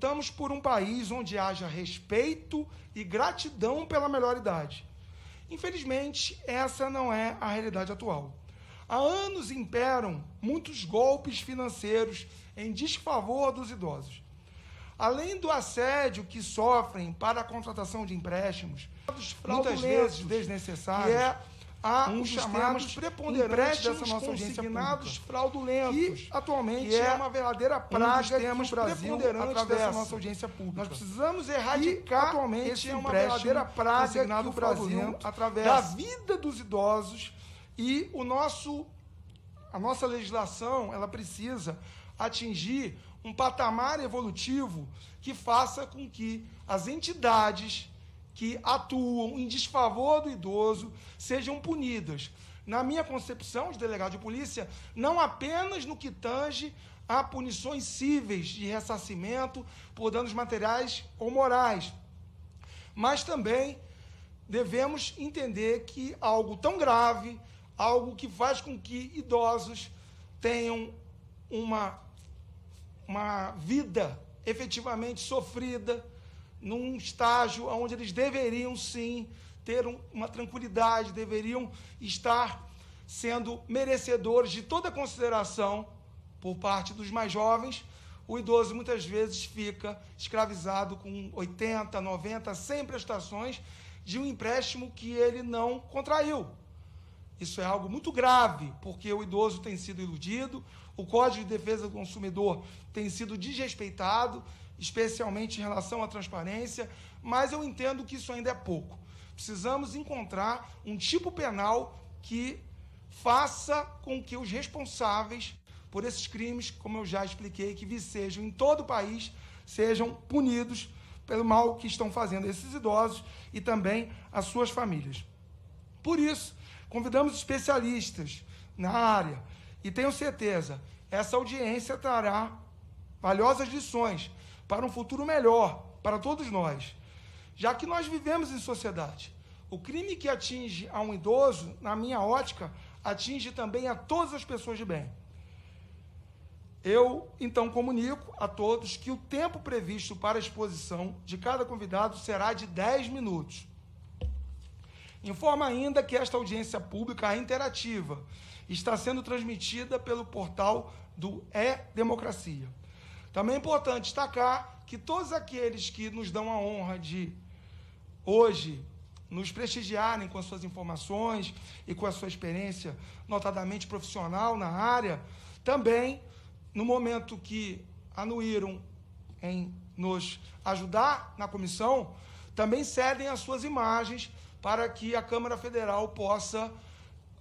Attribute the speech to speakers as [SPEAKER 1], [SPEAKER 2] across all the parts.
[SPEAKER 1] Lutamos por um país onde haja respeito e gratidão pela melhor idade. Infelizmente, essa não é a realidade atual. Há anos imperam muitos golpes financeiros em desfavor dos idosos. Além do assédio que sofrem para a contratação de empréstimos, muitas vezes desnecessários, que é um dos temas preponderantes dessa nossa audiência pública, fraudulentos, que atualmente é uma verdadeira praga que o Brasil atravessa nossa audiência pública. Nós precisamos erradicar atualmente esse verdadeira praga que o Brasil atravessa da vida dos idosos, e a nossa legislação ela precisa atingir um patamar evolutivo que faça com que as entidades que atuam em desfavor do idoso sejam punidas. Na minha concepção de delegado de polícia, não apenas no que tange a punições cíveis de ressarcimento por danos materiais ou morais, mas também devemos entender que algo tão grave, algo que faz com que idosos tenham uma vida efetivamente sofrida, num estágio onde eles deveriam, sim, ter uma tranquilidade, deveriam estar sendo merecedores de toda consideração por parte dos mais jovens. O idoso, muitas vezes, fica escravizado com 80, 90, 100 prestações de um empréstimo que ele não contraiu. Isso é algo muito grave, porque o idoso tem sido iludido, o Código de Defesa do Consumidor tem sido desrespeitado, especialmente em relação à transparência, mas eu entendo que isso ainda é pouco. Precisamos encontrar um tipo penal que faça com que os responsáveis por esses crimes, como eu já expliquei, que vicejam em todo o país, sejam punidos pelo mal que estão fazendo esses idosos e também as suas famílias. Por isso, convidamos especialistas na área e tenho certeza, essa audiência trará valiosas lições para um futuro melhor para todos nós, já que nós vivemos em sociedade. O crime que atinge a um idoso, na minha ótica, atinge também a todas as pessoas de bem. Eu, então, comunico a todos que o tempo previsto para a exposição de cada convidado será de 10 minutos. Informa ainda que esta audiência pública é interativa, está sendo transmitida pelo portal do E-Democracia. Também é importante destacar que todos aqueles que nos dão a honra de, hoje, nos prestigiarem com as suas informações e com a sua experiência notadamente profissional na área, também, no momento que anuíram em nos ajudar na comissão, também cedem as suas imagens para que a Câmara Federal possa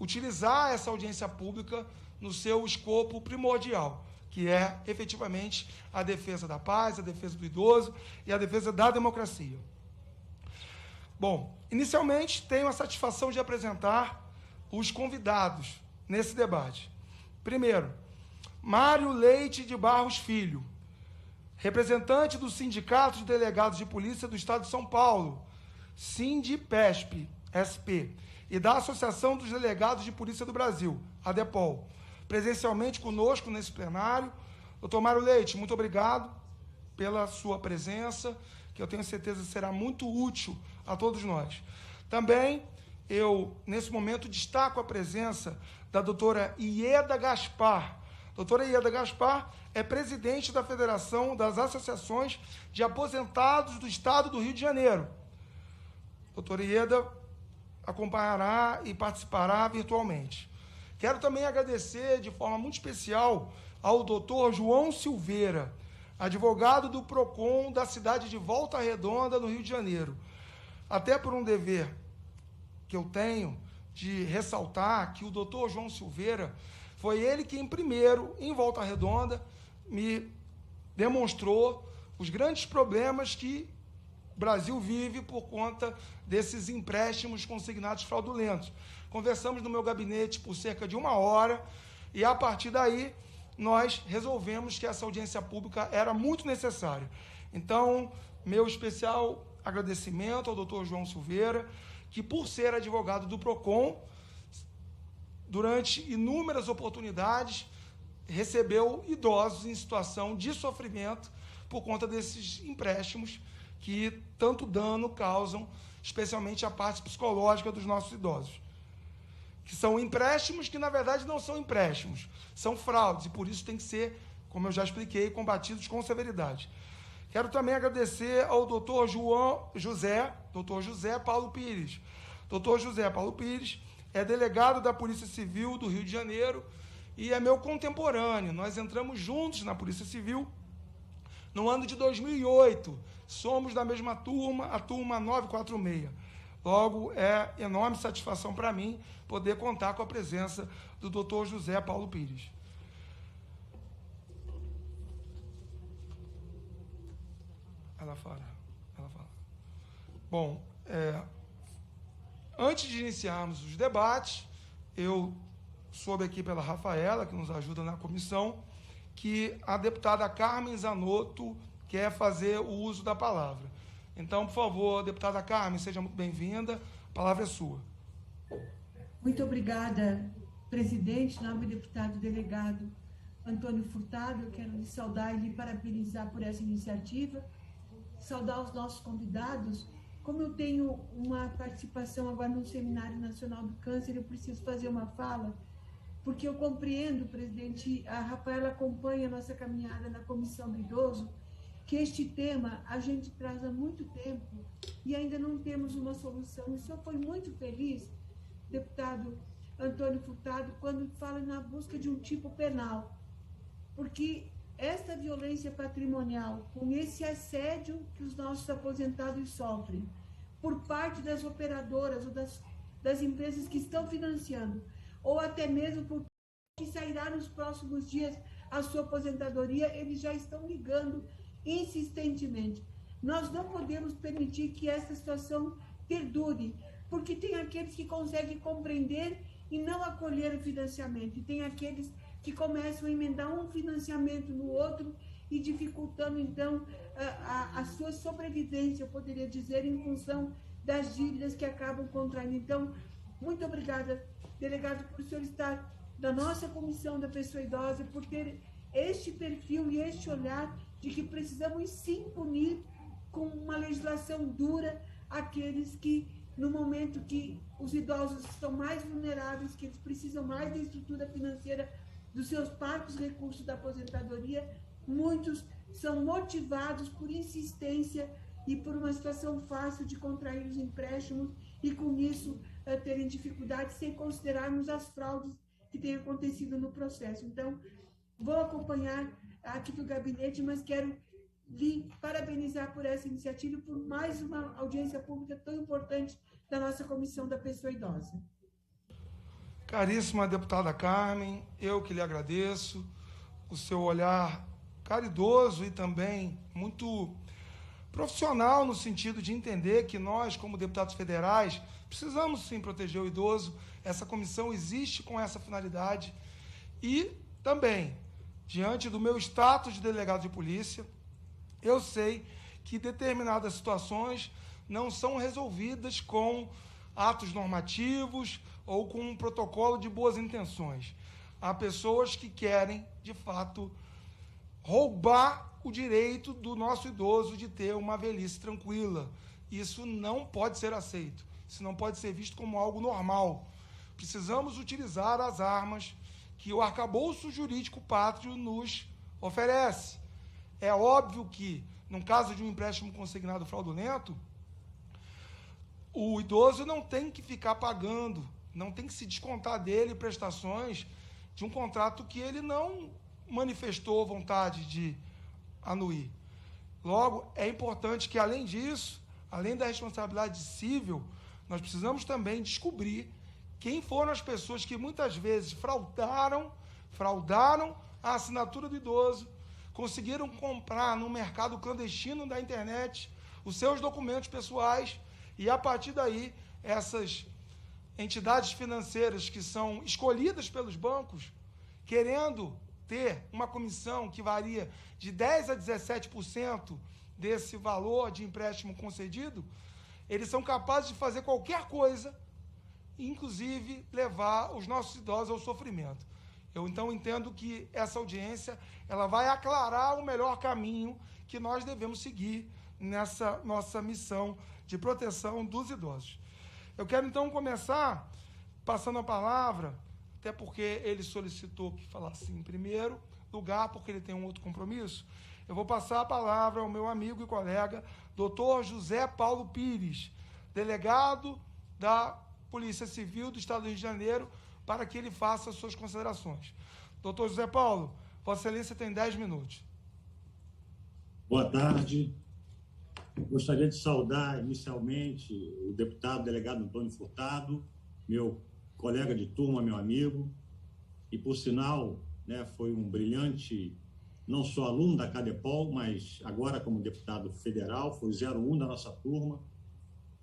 [SPEAKER 1] utilizar essa audiência pública no seu escopo primordial, que é, efetivamente, a defesa da paz, a defesa do idoso e a defesa da democracia. Bom, inicialmente, tenho a satisfação de apresentar os convidados nesse debate. Primeiro, Mário Leite de Barros Filho, representante do Sindicato de Delegados de Polícia do Estado de São Paulo, Sindipesp, SP, e da Associação dos Delegados de Polícia do Brasil, ADEPOL, presencialmente conosco nesse plenário. Doutor Mário Leite, muito obrigado pela sua presença, que eu tenho certeza será muito útil a todos nós. Também, eu, nesse momento, destaco a presença da doutora Ieda Gaspar. Doutora Ieda Gaspar é presidente da Federação das Associações de Aposentados do Estado do Rio de Janeiro. Doutora Ieda acompanhará e participará virtualmente. Quero também agradecer de forma muito especial ao doutor João Silveira, advogado do PROCON da cidade de Volta Redonda, no Rio de Janeiro. Até por um dever que eu tenho de ressaltar que o doutor João Silveira foi ele quem primeiro, em Volta Redonda, me demonstrou os grandes problemas que o Brasil vive por conta desses empréstimos consignados fraudulentos. Conversamos no meu gabinete por cerca de 1 hora e, a partir daí, nós resolvemos que essa audiência pública era muito necessária. Então, meu especial agradecimento ao doutor João Silveira, que, por ser advogado do PROCON, durante inúmeras oportunidades, recebeu idosos em situação de sofrimento por conta desses empréstimos que tanto dano causam, especialmente a parte psicológica dos nossos idosos. Que são empréstimos que, na verdade, não são empréstimos, são fraudes, e por isso tem que ser, como eu já expliquei, combatidos com severidade. Quero também agradecer ao doutor José Paulo Pires. Doutor José Paulo Pires é delegado da Polícia Civil do Rio de Janeiro e é meu contemporâneo. Nós entramos juntos na Polícia Civil no ano de 2008. Somos da mesma turma, a turma 946. Logo, é enorme satisfação para mim poder contar com a presença do doutor José Paulo Pires. Ela fala. Bom, antes de iniciarmos os debates, eu soube aqui pela Rafaela, que nos ajuda na comissão, que a deputada Carmen Zanotto quer fazer o uso da palavra. Então, por favor, deputada Carmen, seja muito bem-vinda. A palavra é sua.
[SPEAKER 2] Muito obrigada, presidente. Em nome do deputado delegado Antônio Furtado, eu quero lhe saudar e lhe parabenizar por essa iniciativa, saudar os nossos convidados. Como eu tenho uma participação agora no Seminário Nacional do Câncer, eu preciso fazer uma fala, porque eu compreendo, presidente, a Rafaela acompanha a nossa caminhada na Comissão do Idoso, que este tema a gente traz há muito tempo e ainda não temos uma solução. E o senhor foi muito feliz, deputado Antônio Furtado, quando fala na busca de um tipo penal, porque esta violência patrimonial, com esse assédio que os nossos aposentados sofrem, por parte das operadoras ou das empresas que estão financiando, ou até mesmo por que sairá nos próximos dias a sua aposentadoria, eles já estão ligando insistentemente. Nós não podemos permitir que essa situação perdure, porque tem aqueles que conseguem compreender e não acolher o financiamento, e tem aqueles que começam a emendar um financiamento no outro e dificultando, então, a sua sobrevivência, eu poderia dizer, em função das dívidas que acabam contraindo. Então, muito obrigada, delegado, por o senhor estar da nossa Comissão da Pessoa Idosa, por ter este perfil e este olhar de que precisamos sim punir com uma legislação dura aqueles que, no momento que os idosos estão mais vulneráveis, que eles precisam mais da estrutura financeira dos seus parcos recursos da aposentadoria, muitos são motivados por insistência e por uma situação fácil de contrair os empréstimos e, com isso, terem dificuldades, sem considerarmos as fraudes que têm acontecido no processo. Então, vou acompanhar aqui do gabinete, mas quero lhe parabenizar por essa iniciativa e por mais uma audiência pública tão importante da nossa Comissão da Pessoa Idosa.
[SPEAKER 1] Caríssima deputada Carmen, eu que lhe agradeço o seu olhar caridoso e também muito profissional no sentido de entender que nós, como deputados federais, precisamos sim proteger o idoso. Essa comissão existe com essa finalidade e também, diante do meu status de delegado de polícia, eu sei que determinadas situações não são resolvidas com atos normativos ou com um protocolo de boas intenções. Há pessoas que querem, de fato, roubar o direito do nosso idoso de ter uma velhice tranquila. Isso não pode ser aceito. Isso não pode ser visto como algo normal. Precisamos utilizar as armas que o arcabouço jurídico pátrio nos oferece. É óbvio que, no caso de um empréstimo consignado fraudulento, o idoso não tem que ficar pagando, não tem que se descontar dele prestações de um contrato que ele não manifestou vontade de anuir. Logo, é importante que, além disso, além da responsabilidade civil, nós precisamos também descobrir quem foram as pessoas que muitas vezes fraudaram a assinatura do idoso, conseguiram comprar no mercado clandestino da internet os seus documentos pessoais e, a partir daí, essas entidades financeiras que são escolhidas pelos bancos, querendo ter uma comissão que varia de 10% a 17% desse valor de empréstimo concedido, eles são capazes de fazer qualquer coisa, inclusive levar os nossos idosos ao sofrimento. Eu, então, entendo que essa audiência ela vai aclarar o melhor caminho que nós devemos seguir nessa nossa missão de proteção dos idosos. Eu quero, então, começar passando a palavra, até porque ele solicitou que falasse em primeiro lugar, porque ele tem um outro compromisso. Eu vou passar a palavra ao meu amigo e colega, doutor José Paulo Pires, delegado da Polícia Civil do Estado do Rio de Janeiro, para que ele faça as suas considerações. Doutor José Paulo, Vossa Excelência tem 10 minutos.
[SPEAKER 3] Boa tarde. Gostaria de saudar inicialmente o deputado delegado Antônio Furtado, meu colega de turma, meu amigo, e por sinal, né, foi um brilhante, não só aluno da CADEPOL, mas agora como deputado federal, foi 01 da nossa turma,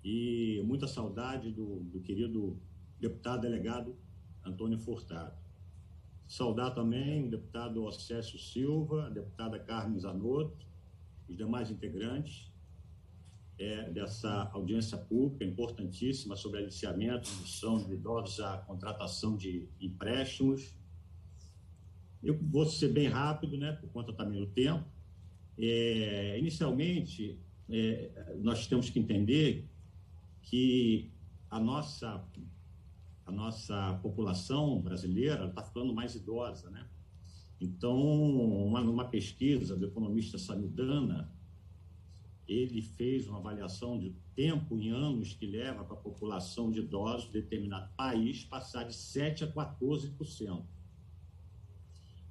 [SPEAKER 3] e muita saudade do querido deputado delegado Antônio Furtado. Saudar também o deputado Océsio Silva, a deputada Carmen Zanotto, os demais integrantes dessa audiência pública importantíssima sobre aliciamento, indução de idosos à contratação de empréstimos. Eu vou ser bem rápido, né, por conta também do tempo. Inicialmente, nós temos que entender que a nossa população brasileira está ficando mais idosa, né? Então, numa pesquisa do economista Samidana, ele fez uma avaliação de tempo em anos que leva para a população de idosos de determinado país passar de 7% a 14%.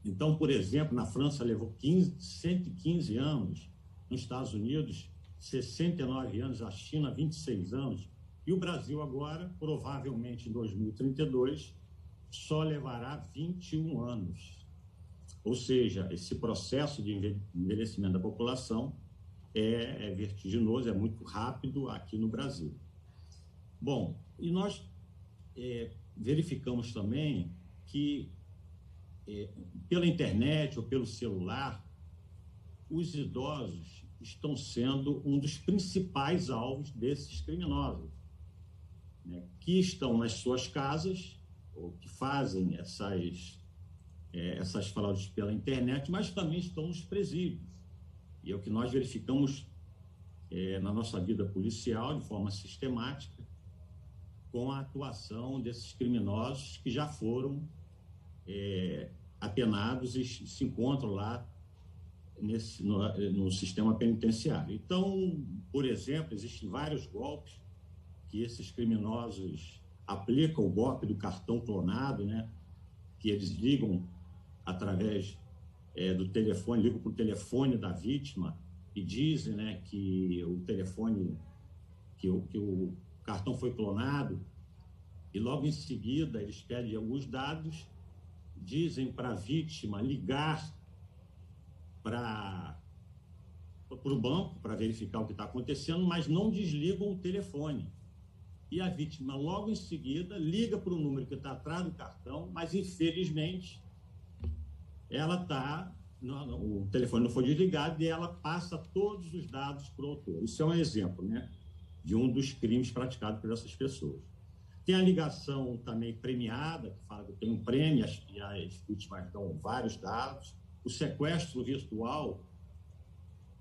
[SPEAKER 3] Então, por exemplo, na França levou 115 anos, nos Estados Unidos 69 anos, a China 26 anos, e o Brasil agora, provavelmente em 2032, só levará 21 anos. Ou seja, esse processo de envelhecimento da população é vertiginoso, é muito rápido aqui no Brasil. Bom, e nós verificamos também que pela internet ou pelo celular, os idosos estão sendo um dos principais alvos desses criminosos, né, que estão nas suas casas ou que fazem essas fraudes pela internet, mas também estão nos presídios. E é o que nós verificamos na nossa vida policial, de forma sistemática, com a atuação desses criminosos que já foram apenados e se encontram lá no sistema penitenciário. Então, por exemplo, existem vários golpes que esses criminosos aplicam, o golpe do cartão clonado, né, que eles ligam através do telefone, ligam para o telefone da vítima e dizem, né, que o telefone, que o cartão foi clonado, e logo em seguida eles pedem alguns dados, dizem para a vítima ligar para o banco para verificar o que está acontecendo, mas não desligam o telefone. E a vítima, logo em seguida, liga para o número que está atrás do cartão, mas, infelizmente, o telefone não foi desligado e ela passa todos os dados para o autor. Isso é um exemplo, né, de um dos crimes praticados por essas pessoas. Tem a ligação também premiada, que fala que tem um prêmio e as vítimas dão vários dados. O sequestro virtual,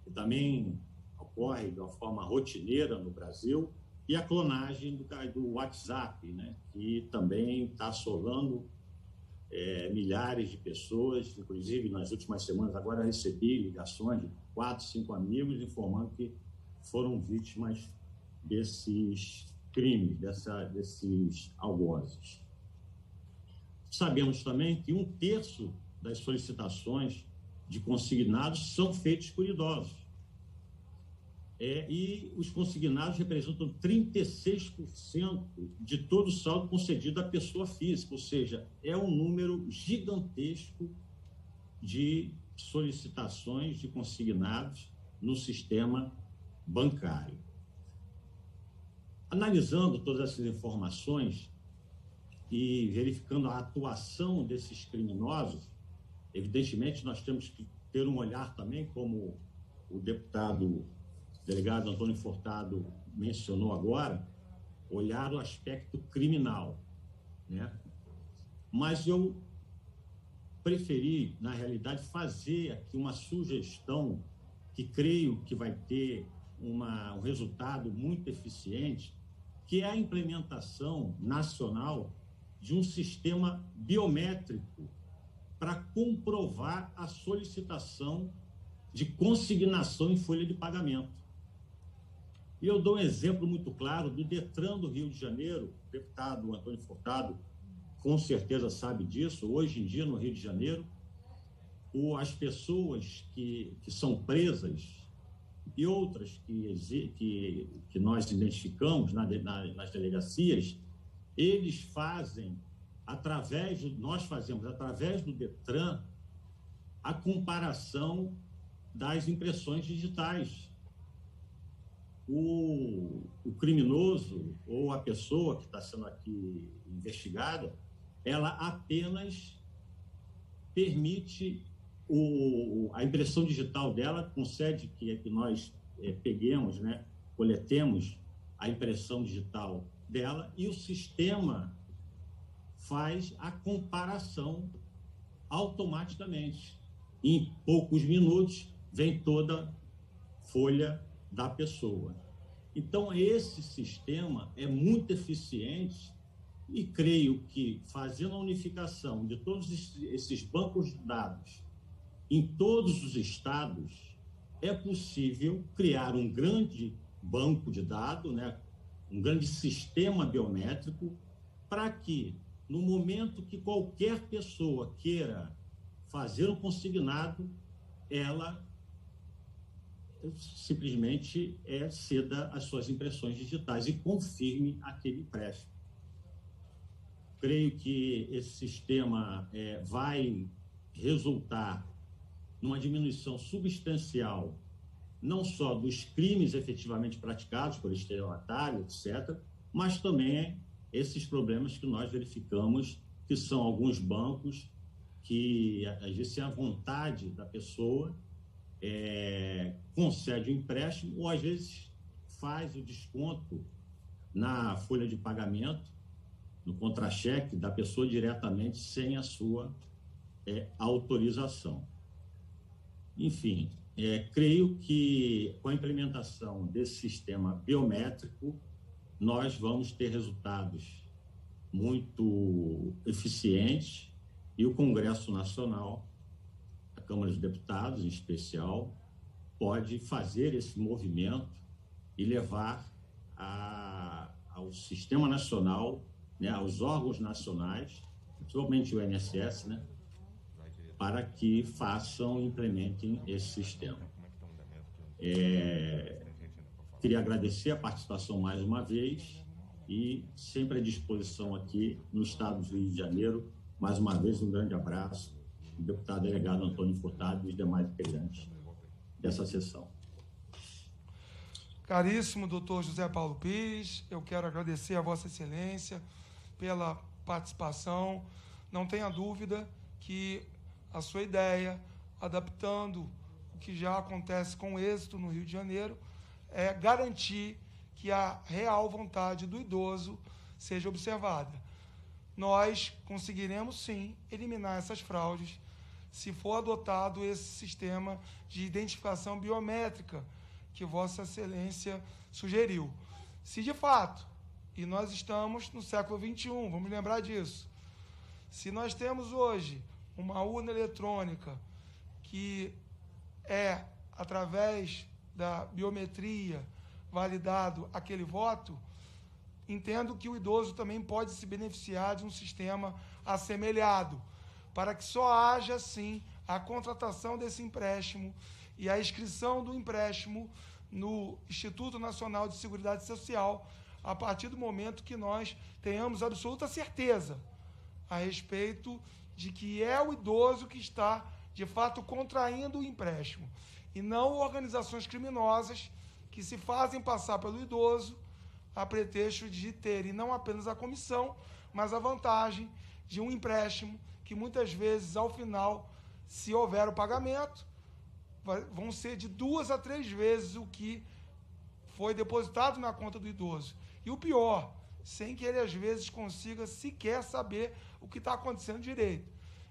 [SPEAKER 3] que também ocorre de uma forma rotineira no Brasil, e a clonagem do WhatsApp, né, que também está assolando milhares de pessoas. Inclusive, nas últimas semanas, agora recebi ligações de 4, 5 amigos informando que foram vítimas desses crimes, desses algozes. Sabemos também que 1/3 das solicitações de consignados são feitos por idosos. E os consignados representam 36% de todo o saldo concedido à pessoa física, ou seja, é um número gigantesco de solicitações de consignados no sistema bancário. Analisando todas essas informações e verificando a atuação desses criminosos, evidentemente nós temos que ter um olhar também, como o deputado delegado Antônio Furtado mencionou agora, olhar o aspecto criminal, né? Mas eu preferi, na realidade, fazer aqui uma sugestão que creio que vai ter um resultado muito eficiente, que é a implementação nacional de um sistema biométrico para comprovar a solicitação de consignação em folha de pagamento. E eu dou um exemplo muito claro do Detran do Rio de Janeiro, o deputado Antônio Furtado com certeza sabe disso. Hoje em dia, no Rio de Janeiro, as pessoas que são presas e outras que nós identificamos nas delegacias, eles fazem, nós fazemos através do Detran, a comparação das impressões digitais. O criminoso ou a pessoa que está sendo aqui investigada, ela apenas permite a impressão digital dela, concede que nós peguemos, né, coletemos a impressão digital dela e o sistema faz a comparação automaticamente. Em poucos minutos vem toda a folha da pessoa. Então, esse sistema é muito eficiente e creio que, fazendo a unificação de todos esses bancos de dados em todos os estados, é possível criar um grande banco de dados, né, um grande sistema biométrico, para que, no momento que qualquer pessoa queira fazer um consignado, ela simplesmente ceda as suas impressões digitais e confirme aquele empréstimo. Creio que esse sistema vai resultar numa diminuição substancial, não só dos crimes efetivamente praticados por estelionatário, etc., mas também esses problemas que nós verificamos, que são alguns bancos que, às vezes, sem a vontade da pessoa, concede o empréstimo ou, às vezes, faz o desconto na folha de pagamento, no contra-cheque da pessoa diretamente, sem a sua autorização. Enfim, creio que com a implementação desse sistema biométrico, nós vamos ter resultados muito eficientes e o Congresso Nacional, a Câmara dos Deputados em especial, pode fazer esse movimento e levar ao sistema nacional, né, aos órgãos nacionais, principalmente o INSS, né, para que façam e implementem esse sistema. Queria agradecer a participação mais uma vez e sempre à disposição aqui no estado do Rio de Janeiro. Mais uma vez, um grande abraço do deputado delegado Antônio Furtado e os demais integrantes dessa sessão.
[SPEAKER 1] Caríssimo doutor José Paulo Pires, eu quero agradecer a Vossa Excelência pela participação. Não tenha dúvida que a sua ideia, adaptando o que já acontece com êxito no Rio de Janeiro, é garantir que a real vontade do idoso seja observada. Nós conseguiremos, sim, eliminar essas fraudes se for adotado esse sistema de identificação biométrica que Vossa Excelência sugeriu. Se, de fato, e nós estamos no século XXI, vamos lembrar disso, se nós temos hoje uma urna eletrônica que através da biometria, validado aquele voto, entendo que o idoso também pode se beneficiar de um sistema assemelhado, para que só haja, sim, a contratação desse empréstimo e a inscrição do empréstimo no Instituto Nacional de Seguridade Social, a partir do momento que nós tenhamos absoluta certeza a respeito de que é o idoso que está, de fato, contraindo o empréstimo, e não organizações criminosas que se fazem passar pelo idoso a pretexto de terem não apenas a comissão, mas a vantagem de um empréstimo que, muitas vezes, ao final, se houver o pagamento, vão ser de 2 a 3 vezes o que foi depositado na conta do idoso. E o pior, sem que ele, às vezes, consiga sequer saber o que está acontecendo direito.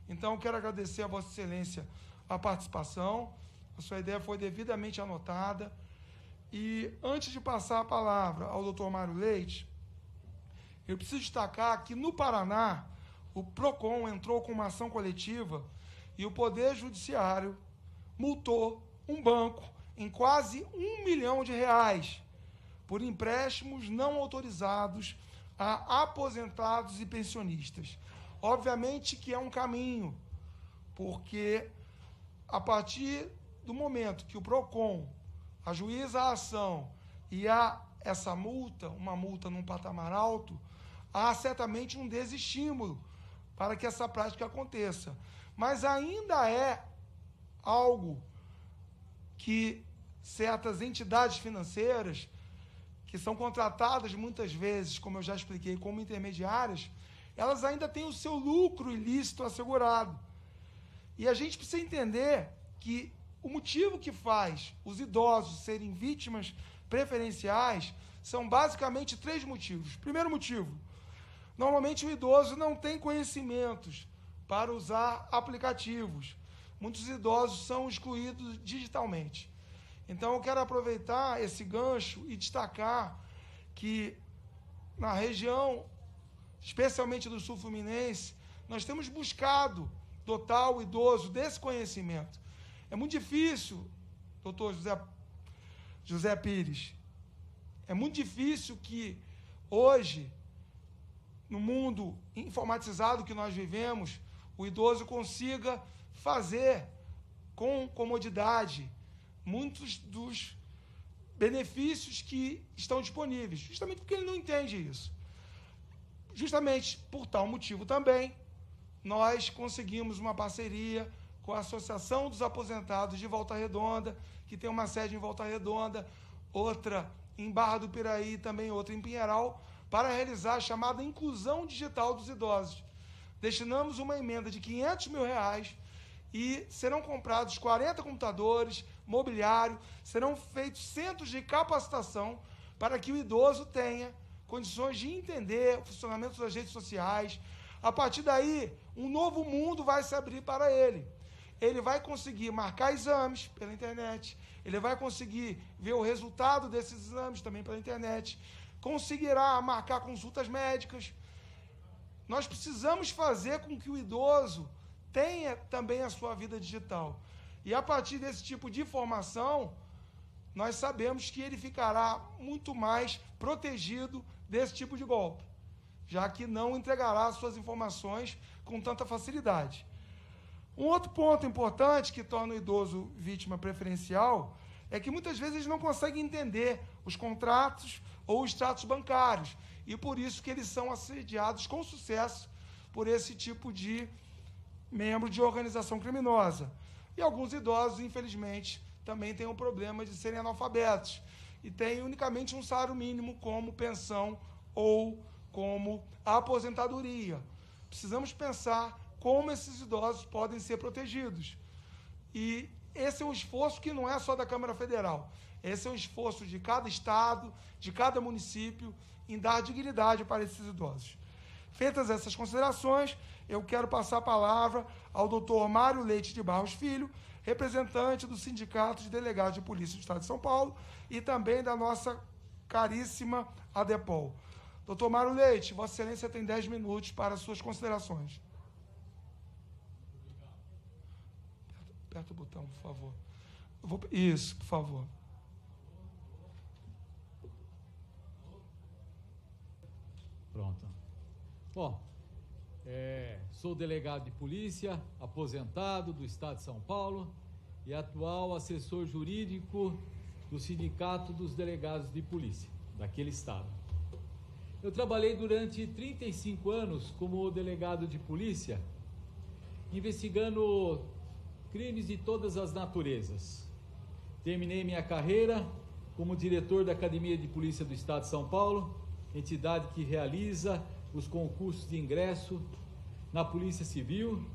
[SPEAKER 1] Então, quero agradecer a Vossa Excelência a participação, a sua ideia foi devidamente anotada. E, antes de passar a palavra ao doutor Mário Leite, eu preciso destacar que, no Paraná, o PROCON entrou com uma ação coletiva e o Poder Judiciário multou um banco em quase R$1 milhão por empréstimos não autorizados a aposentados e pensionistas. Obviamente que é um caminho, porque a partir do momento que o PROCON ajuiza a ação e há essa multa, uma multa num patamar alto, há certamente um desestímulo para que essa prática aconteça. Mas ainda é algo que certas entidades financeiras, que são contratadas muitas vezes, como eu já expliquei, como intermediárias, elas ainda têm o seu lucro ilícito assegurado. E a gente precisa entender que o motivo que faz os idosos serem vítimas preferenciais são basicamente 3 motivos. Primeiro motivo, normalmente o idoso não tem conhecimentos para usar aplicativos. Muitos idosos são excluídos digitalmente. Então, eu quero aproveitar esse gancho e destacar que na região, especialmente do Sul Fluminense, nós temos buscado dotar o idoso desse conhecimento. É muito difícil, doutor José Pires, é muito difícil que hoje, no mundo informatizado que nós vivemos, o idoso consiga fazer com comodidade muitos dos benefícios que estão disponíveis, justamente porque ele não entende isso. Justamente por tal motivo também, nós conseguimos uma parceria com a Associação dos Aposentados de Volta Redonda, que tem uma sede em Volta Redonda, outra em Barra do Piraí, também outra em Pinheiral, para realizar a chamada inclusão digital dos idosos. Destinamos uma emenda de R$500 mil e serão comprados 40 computadores, mobiliário, serão feitos centros de capacitação para que o idoso tenha condições de entender o funcionamento das redes sociais. A partir daí, um novo mundo vai se abrir para ele. Ele vai conseguir marcar exames pela internet, ele vai conseguir ver o resultado desses exames também pela internet, conseguirá marcar consultas médicas. Nós precisamos fazer com que o idoso tenha também a sua vida digital. E a partir desse tipo de informação, nós sabemos que ele ficará muito mais protegido desse tipo de golpe, já que não entregará suas informações com tanta facilidade. Um outro ponto importante que torna o idoso vítima preferencial é que muitas vezes eles não conseguem entender os contratos ou os extratos bancários, e por isso que eles são assediados com sucesso por esse tipo de membro de organização criminosa. E alguns idosos, infelizmente, também têm o problema de serem analfabetos e têm unicamente um salário mínimo como pensão ou como aposentadoria. Precisamos pensar como esses idosos podem ser protegidos. E esse é um esforço que não é só da Câmara Federal. Esse é um esforço de cada estado, de cada município, em dar dignidade para esses idosos. Feitas essas considerações, eu quero passar a palavra ao doutor Mário Leite de Barros Filho, representante do Sindicato de Delegados de Polícia do Estado de São Paulo e também da nossa caríssima ADEPOL. Doutor Mário Leite, Vossa Excelência tem 10 minutos para as suas considerações. Aperta o botão, por favor. Isso, por favor.
[SPEAKER 4] Pronto. Bom, sou delegado de polícia, aposentado do Estado de São Paulo e atual assessor jurídico do Sindicato dos Delegados de Polícia, daquele estado. Eu trabalhei durante 35 anos como delegado de polícia, investigando crimes de todas as naturezas. Terminei minha carreira como diretor da Academia de Polícia do Estado de São Paulo, entidade que realiza os concursos de ingresso na Polícia Civil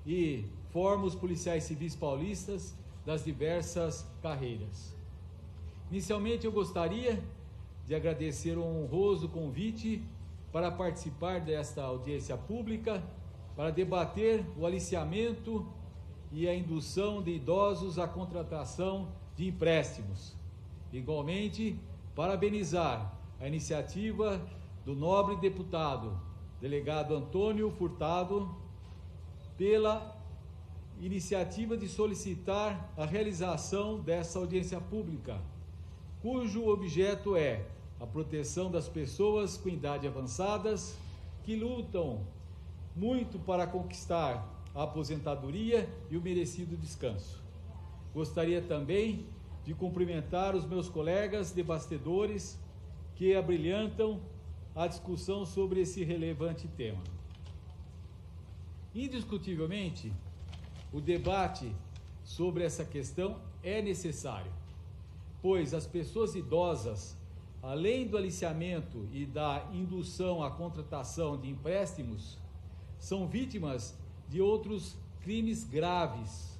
[SPEAKER 4] e forma os policiais civis paulistas das diversas carreiras. Inicialmente, eu gostaria de agradecer um honroso convite para participar desta audiência pública para debater o aliciamento e a indução de idosos à contratação de empréstimos. Igualmente, parabenizar a iniciativa do nobre deputado, delegado Antônio Furtado, pela iniciativa de solicitar a realização dessa audiência pública, cujo objeto é a proteção das pessoas com idade avançadas que lutam muito para conquistar a aposentadoria e o merecido descanso. Gostaria também de cumprimentar os meus colegas debatedores que abrilhantam a discussão sobre esse relevante tema. Indiscutivelmente, o debate sobre essa questão é necessário, pois as pessoas idosas, além do aliciamento e da indução à contratação de empréstimos, são vítimas de outros crimes graves.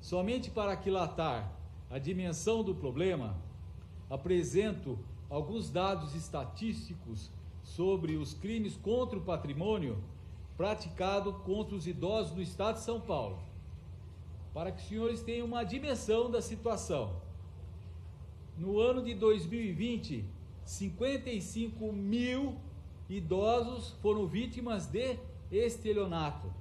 [SPEAKER 4] Somente para aquilatar a dimensão do problema, apresento alguns dados estatísticos sobre os crimes contra o patrimônio praticado contra os idosos do estado de São Paulo, para que os senhores tenham uma dimensão da situação. No ano de 2020, 55 mil idosos foram vítimas de estelionato.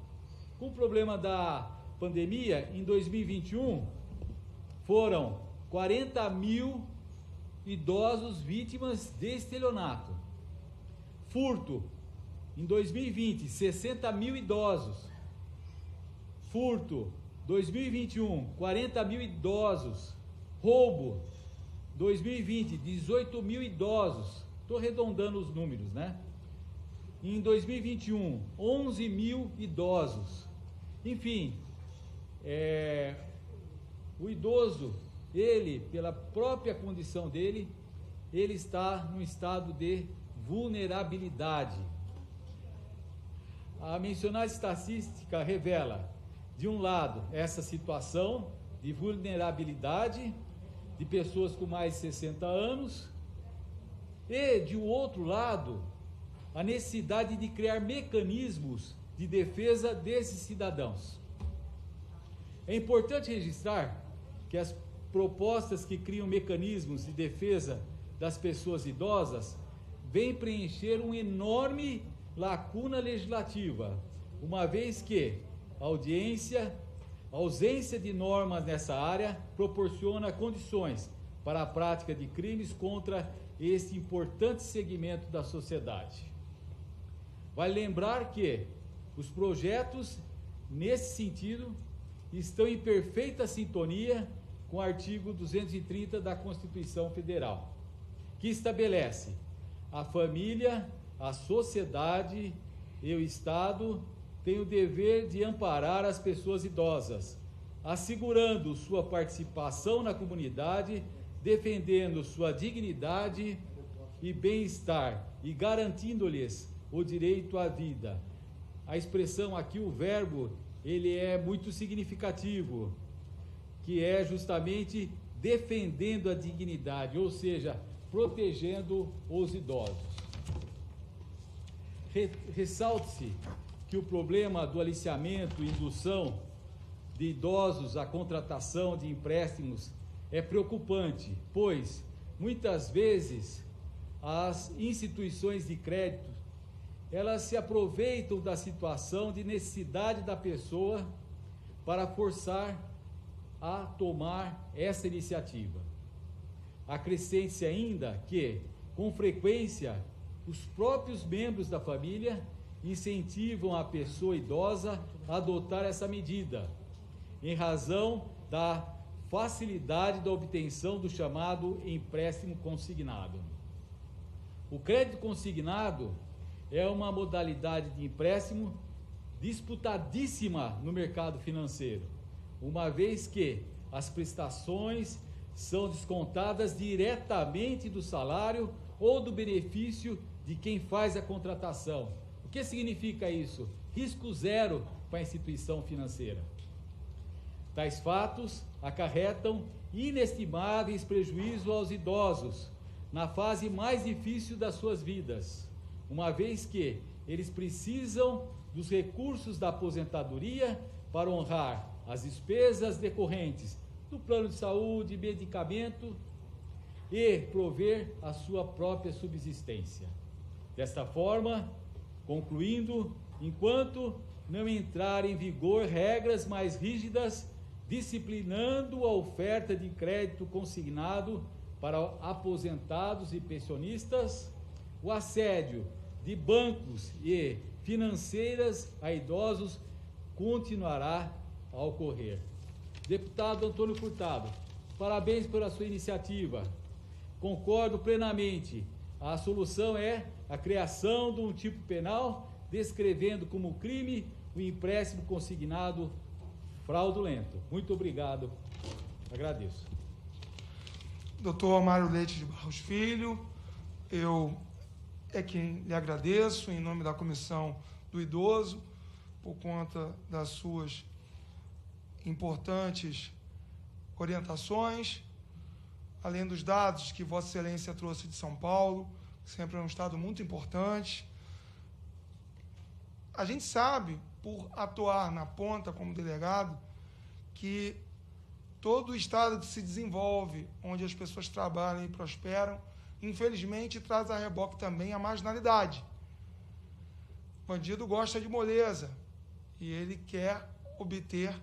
[SPEAKER 4] Com o problema da pandemia, em 2021, foram 40 mil idosos vítimas de estelionato. Furto, em 2020, 60 mil idosos. Furto, 2021, 40 mil idosos. Roubo, 2020, 18 mil idosos. Estou arredondando os números, né? Em 2021, 11 mil idosos. Enfim, o idoso, ele, pela própria condição dele, ele está num estado de vulnerabilidade. A mencionada estatística revela, de um lado, essa situação de vulnerabilidade de pessoas com mais de 60 anos, e, de outro lado, a necessidade de criar mecanismos de defesa desses cidadãos. É importante registrar que as propostas que criam mecanismos de defesa das pessoas idosas vêm preencher uma enorme lacuna legislativa, uma vez que a ausência de normas nessa área proporciona condições para a prática de crimes contra este importante segmento da sociedade. Vale lembrar que os projetos, nesse sentido, estão em perfeita sintonia com o artigo 230 da Constituição Federal, que estabelece a família, a sociedade e o Estado têm o dever de amparar as pessoas idosas, assegurando sua participação na comunidade, defendendo sua dignidade e bem-estar e garantindo-lhes o direito à vida. A expressão aqui, o verbo, ele é muito significativo, que é justamente defendendo a dignidade, ou seja, protegendo os idosos. Ressalte-se que o problema do aliciamento e indução de idosos à contratação de empréstimos é preocupante, pois, muitas vezes, as instituições de crédito, elas se aproveitam da situação de necessidade da pessoa para forçar a tomar essa iniciativa. Acrescente-se ainda que, com frequência, os próprios membros da família incentivam a pessoa idosa a adotar essa medida, em razão da facilidade da obtenção do chamado empréstimo consignado. O crédito consignado é uma modalidade de empréstimo disputadíssima no mercado financeiro, uma vez que as prestações são descontadas diretamente do salário ou do benefício de quem faz a contratação. O que significa isso? Risco zero para a instituição financeira. Tais fatos acarretam inestimáveis prejuízos aos idosos na fase mais difícil das suas vidas, uma vez que eles precisam dos recursos da aposentadoria para honrar as despesas decorrentes do plano de saúde, medicamento e prover a sua própria subsistência. Desta forma, concluindo, enquanto não entrar em vigor regras mais rígidas disciplinando a oferta de crédito consignado para aposentados e pensionistas, o assédio de bancos e financeiras a idosos continuará a ocorrer. Deputado Antônio Furtado, parabéns pela sua iniciativa. Concordo plenamente. A solução é a criação de um tipo penal descrevendo como crime o empréstimo consignado fraudulento. Muito obrigado. Agradeço.
[SPEAKER 1] Doutor Mário Leite de Barros Filho, eu é quem lhe agradeço em nome da Comissão do Idoso, por conta das suas importantes orientações, além dos dados que Vossa Excelência trouxe de São Paulo, que sempre é um estado muito importante. A gente sabe, por atuar na ponta como delegado, que todo o estado que se desenvolve, onde as pessoas trabalham e prosperam, infelizmente traz a reboque também a marginalidade. O bandido gosta de moleza e ele quer obter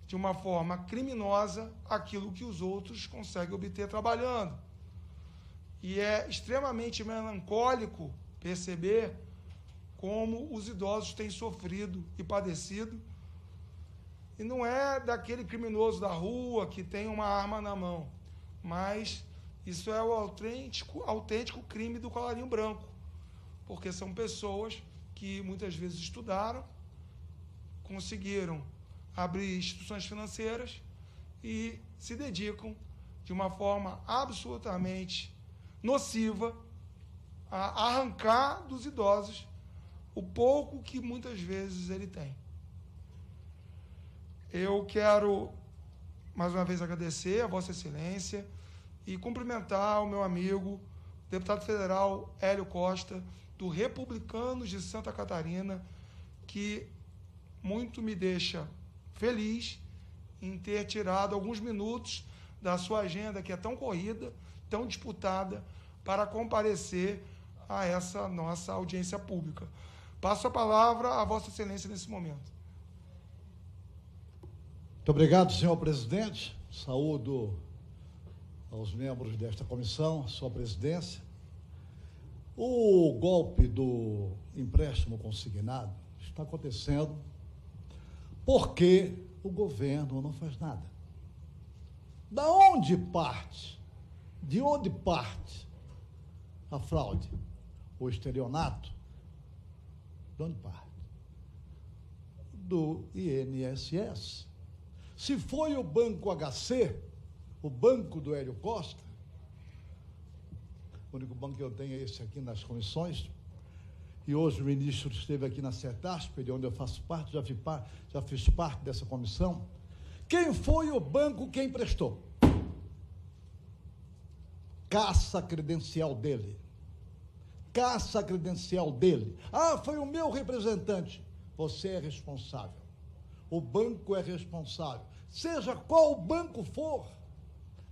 [SPEAKER 1] de uma forma criminosa aquilo que os outros conseguem obter trabalhando. E é extremamente melancólico perceber como os idosos têm sofrido e padecido. E não é daquele criminoso da rua que tem uma arma na mão, mas isso é o autêntico crime do colarinho branco, porque são pessoas que muitas vezes estudaram, conseguiram abrir instituições financeiras e se dedicam de uma forma absolutamente nociva a arrancar dos idosos o pouco que muitas vezes ele tem. Eu quero, mais uma vez, agradecer a Vossa Excelência e cumprimentar o meu amigo, deputado federal Hélio Costa, do Republicanos de Santa Catarina, que muito me deixa feliz em ter tirado alguns minutos da sua agenda, que é tão corrida, tão disputada, para comparecer a essa nossa audiência pública. Passo a palavra a Vossa Excelência nesse momento.
[SPEAKER 5] Muito obrigado, senhor presidente. Saúdo aos membros desta comissão, sua presidência. O golpe do empréstimo consignado está acontecendo porque o governo não faz nada. Da onde parte? De onde parte a fraude? O estelionato? De onde parte? Do INSS. Se foi o Banco HC, o banco do Hélio Costa, o único banco que eu tenho é esse aqui nas comissões, e hoje o ministro esteve aqui na CETASP, de onde eu faço parte, já fiz parte dessa comissão. Quem foi o banco que emprestou? Caça a credencial dele. Caça a credencial dele. Ah, foi o meu representante. Você é responsável. O banco é responsável. Seja qual banco for,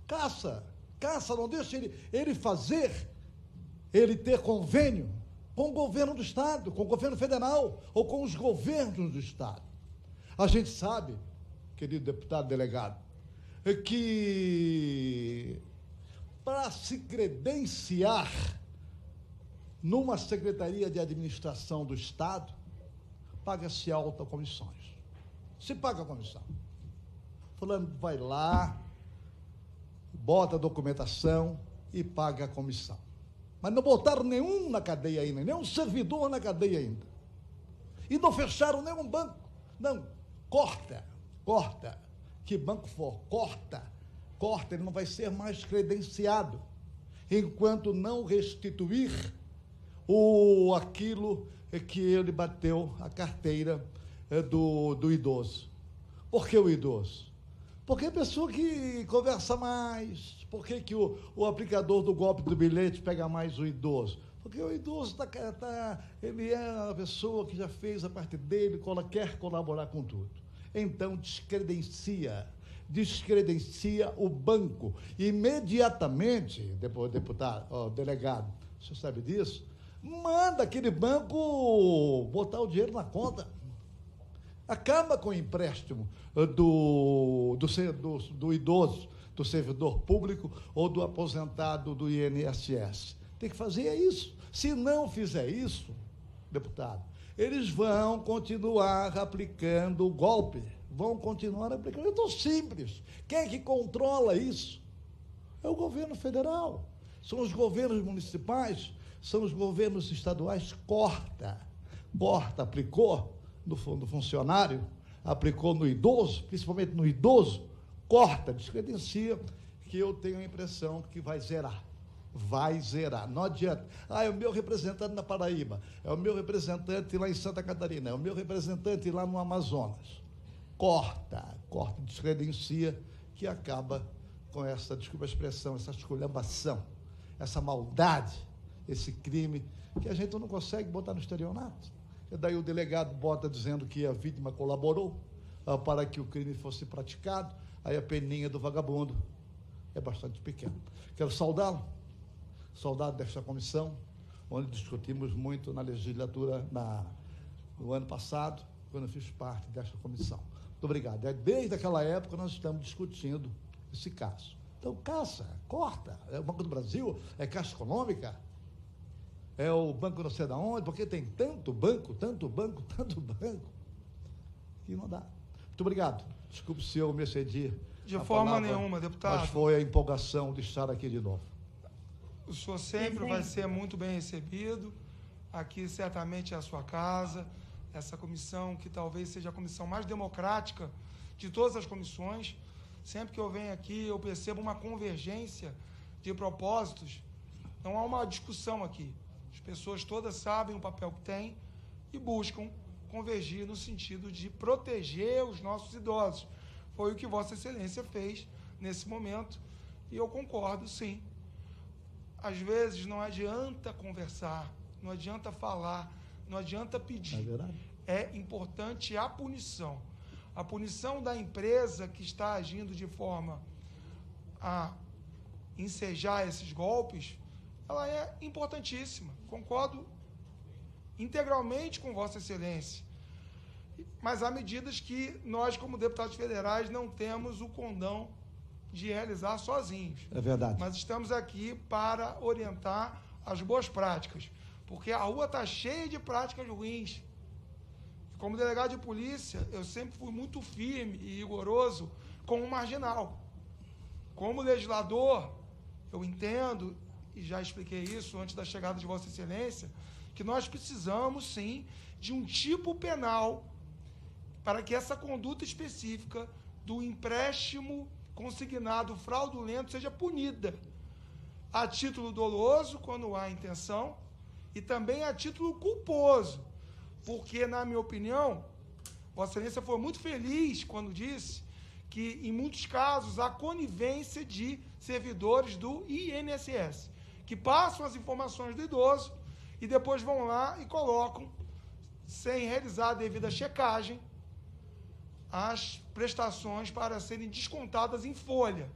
[SPEAKER 5] caça, não deixe ele fazer, ele ter convênio com o governo do Estado, com o governo federal ou com os governos do Estado. A gente sabe, querido deputado delegado, que para se credenciar numa Secretaria de Administração do Estado, paga-se alta comissões. Se paga a comissão. Fulano vai lá, bota a documentação e paga a comissão. Mas não botaram nenhum na cadeia ainda, nenhum servidor na cadeia ainda. E não fecharam nenhum banco. Não, corta. Que banco for, corta, ele não vai ser mais credenciado, enquanto não restituir aquilo que ele bateu a carteira do idoso. Por que o idoso? Porque a pessoa que conversa mais. Por que o aplicador do golpe do bilhete pega mais o idoso? Porque o idoso ele é uma pessoa que já fez a parte dele, quer colaborar com tudo. Então, descredencia o banco. Imediatamente, delegado, o senhor sabe disso, manda aquele banco botar o dinheiro na conta. Acaba com o empréstimo do idoso, do servidor público ou do aposentado do INSS. Tem que fazer isso. Se não fizer isso, deputado, eles vão continuar aplicando o golpe. Vão continuar aplicando. É tão simples. Quem é que controla isso? É o governo federal. São os governos municipais, são os governos estaduais. Corta, aplicou no funcionário, aplicou no idoso, principalmente no idoso, corta, descredencia, que eu tenho a impressão que vai zerar. Vai zerar, não adianta. É o meu representante na Paraíba, é o meu representante lá em Santa Catarina, é o meu representante lá no Amazonas. Corta, descredencia, que acaba com essa, desculpa a expressão, essa esculhambação, essa maldade, esse crime, que a gente não consegue botar no estelionato. E daí o delegado bota dizendo que a vítima colaborou para que o crime fosse praticado, aí a peninha do vagabundo é bastante pequena. Quero saudá-lo, saudado desta comissão, onde discutimos muito na legislatura, no ano passado, quando eu fiz parte desta comissão. Muito obrigado. Desde aquela época nós estamos discutindo esse caso. Então, corta. É o Banco do Brasil, é Caixa Econômica, é o banco não sei de onde, porque tem tanto banco, que não dá. Muito obrigado. Desculpe se eu me excedi.
[SPEAKER 1] De forma nenhuma, deputado.
[SPEAKER 5] Mas foi a empolgação de estar aqui de novo.
[SPEAKER 1] O senhor sempre vai ser muito bem recebido. Aqui certamente é a sua casa. Essa comissão, que talvez seja a comissão mais democrática de todas as comissões. Sempre que eu venho aqui, eu percebo uma convergência de propósitos. Não há uma discussão aqui. As pessoas todas sabem o papel que têm e buscam convergir no sentido de proteger os nossos idosos. Foi o que Vossa Excelência fez nesse momento e eu concordo, sim. Às vezes não adianta conversar, não adianta falar, não adianta pedir.
[SPEAKER 5] É verdade.
[SPEAKER 1] É importante a punição. A punição da empresa que está agindo de forma a ensejar esses golpes, ela é importantíssima. Concordo integralmente com Vossa Excelência. Mas há medidas que nós, como deputados federais, não temos o condão de realizar sozinhos.
[SPEAKER 5] É verdade.
[SPEAKER 1] Mas estamos aqui para orientar as boas práticas, porque a rua está cheia de práticas ruins. Como delegado de polícia, eu sempre fui muito firme e rigoroso com o marginal. Como legislador, eu entendo, e já expliquei isso antes da chegada de Vossa Excelência, que nós precisamos, sim, de um tipo penal para que essa conduta específica do empréstimo consignado fraudulento seja punida a título doloso, quando há intenção, e também a título culposo, porque, na minha opinião, Vossa Excelência foi muito feliz quando disse que, em muitos casos, há conivência de servidores do INSS, que passam as informações do idoso e depois vão lá e colocam, sem realizar a devida checagem, as prestações para serem descontadas em folha.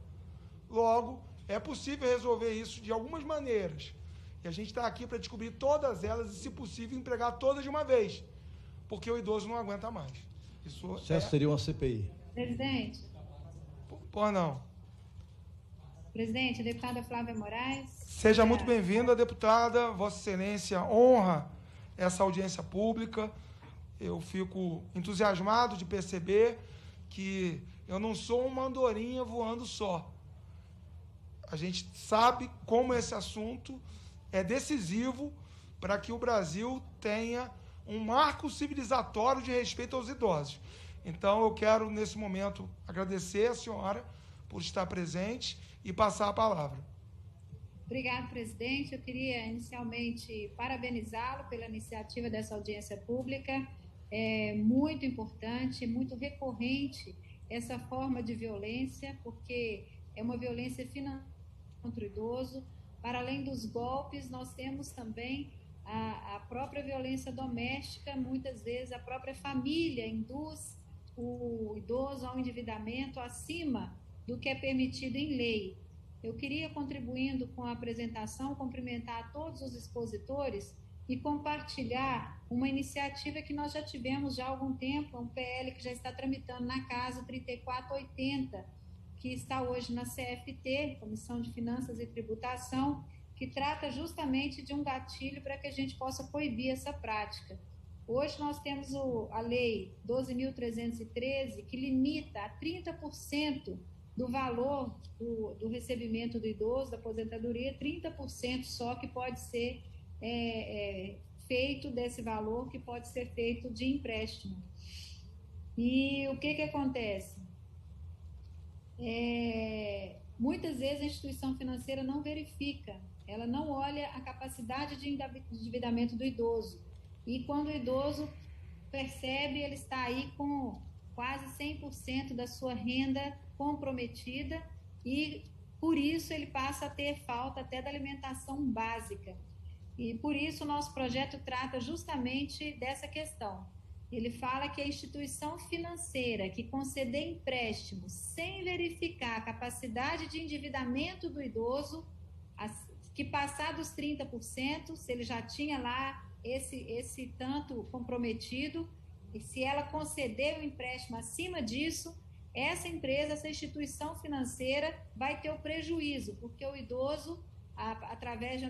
[SPEAKER 1] Logo, é possível resolver isso de algumas maneiras. E a gente está aqui para descobrir todas elas e, se possível, empregar todas de uma vez, porque o idoso não aguenta mais. Isso
[SPEAKER 5] seria uma CPI.
[SPEAKER 6] Presidente.
[SPEAKER 1] Por não.
[SPEAKER 6] Presidente, a deputada Flávia Moraes.
[SPEAKER 1] Seja muito bem-vinda, deputada. Vossa Excelência honra essa audiência pública. Eu fico entusiasmado de perceber que eu não sou uma andorinha voando só. A gente sabe como esse assunto é decisivo para que o Brasil tenha um marco civilizatório de respeito aos idosos. Então, eu quero, nesse momento, agradecer a senhora por estar presente e passar a palavra.
[SPEAKER 6] Obrigada, presidente. Eu queria, inicialmente, parabenizá-lo pela iniciativa dessa audiência pública. É muito importante, muito recorrente essa forma de violência, porque é uma violência financeira contra o idoso, Para além dos golpes, nós temos também a própria violência doméstica. Muitas vezes a própria família induz o idoso ao endividamento acima do que é permitido em lei. Eu queria, contribuindo com a apresentação, cumprimentar todos os expositores e compartilhar uma iniciativa que nós já tivemos já há algum tempo, um PL que já está tramitando na Casa, 3480, que está hoje na CFT, Comissão de Finanças e Tributação, que trata justamente de um gatilho para que a gente possa coibir essa prática. Hoje nós temos a Lei 12.313, que limita a 30% do valor do recebimento do idoso, da aposentadoria, 30% só que pode ser feito desse valor, que pode ser feito de empréstimo. E o que acontece? Muitas vezes a instituição financeira não verifica, ela não olha a capacidade de endividamento do idoso. E quando o idoso percebe, ele está aí com quase 100% da sua renda comprometida e, por isso, ele passa a ter falta até da alimentação básica. E, por isso, o nosso projeto trata justamente dessa questão. Ele fala que a instituição financeira que conceder empréstimos sem verificar a capacidade de endividamento do idoso, que passar dos 30%, se ele já tinha lá esse tanto comprometido, e se ela conceder o empréstimo acima disso, essa empresa, essa instituição financeira vai ter o prejuízo, porque o idoso, através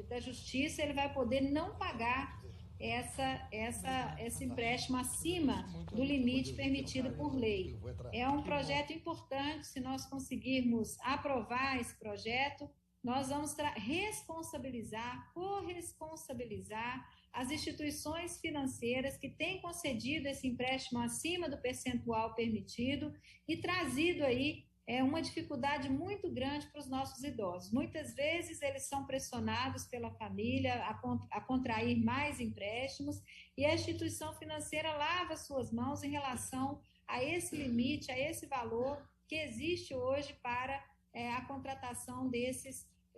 [SPEAKER 6] da justiça, ele vai poder não pagar esse empréstimo acima do limite permitido por lei. É um projeto importante. Se nós conseguirmos aprovar esse projeto, nós vamos corresponsabilizar as instituições financeiras que têm concedido esse empréstimo acima do percentual permitido e trazido aí uma dificuldade muito grande para os nossos idosos. Muitas vezes eles são pressionados pela família a contrair mais empréstimos e a instituição financeira lava suas mãos em relação a esse limite, a esse valor que existe hoje para a contratação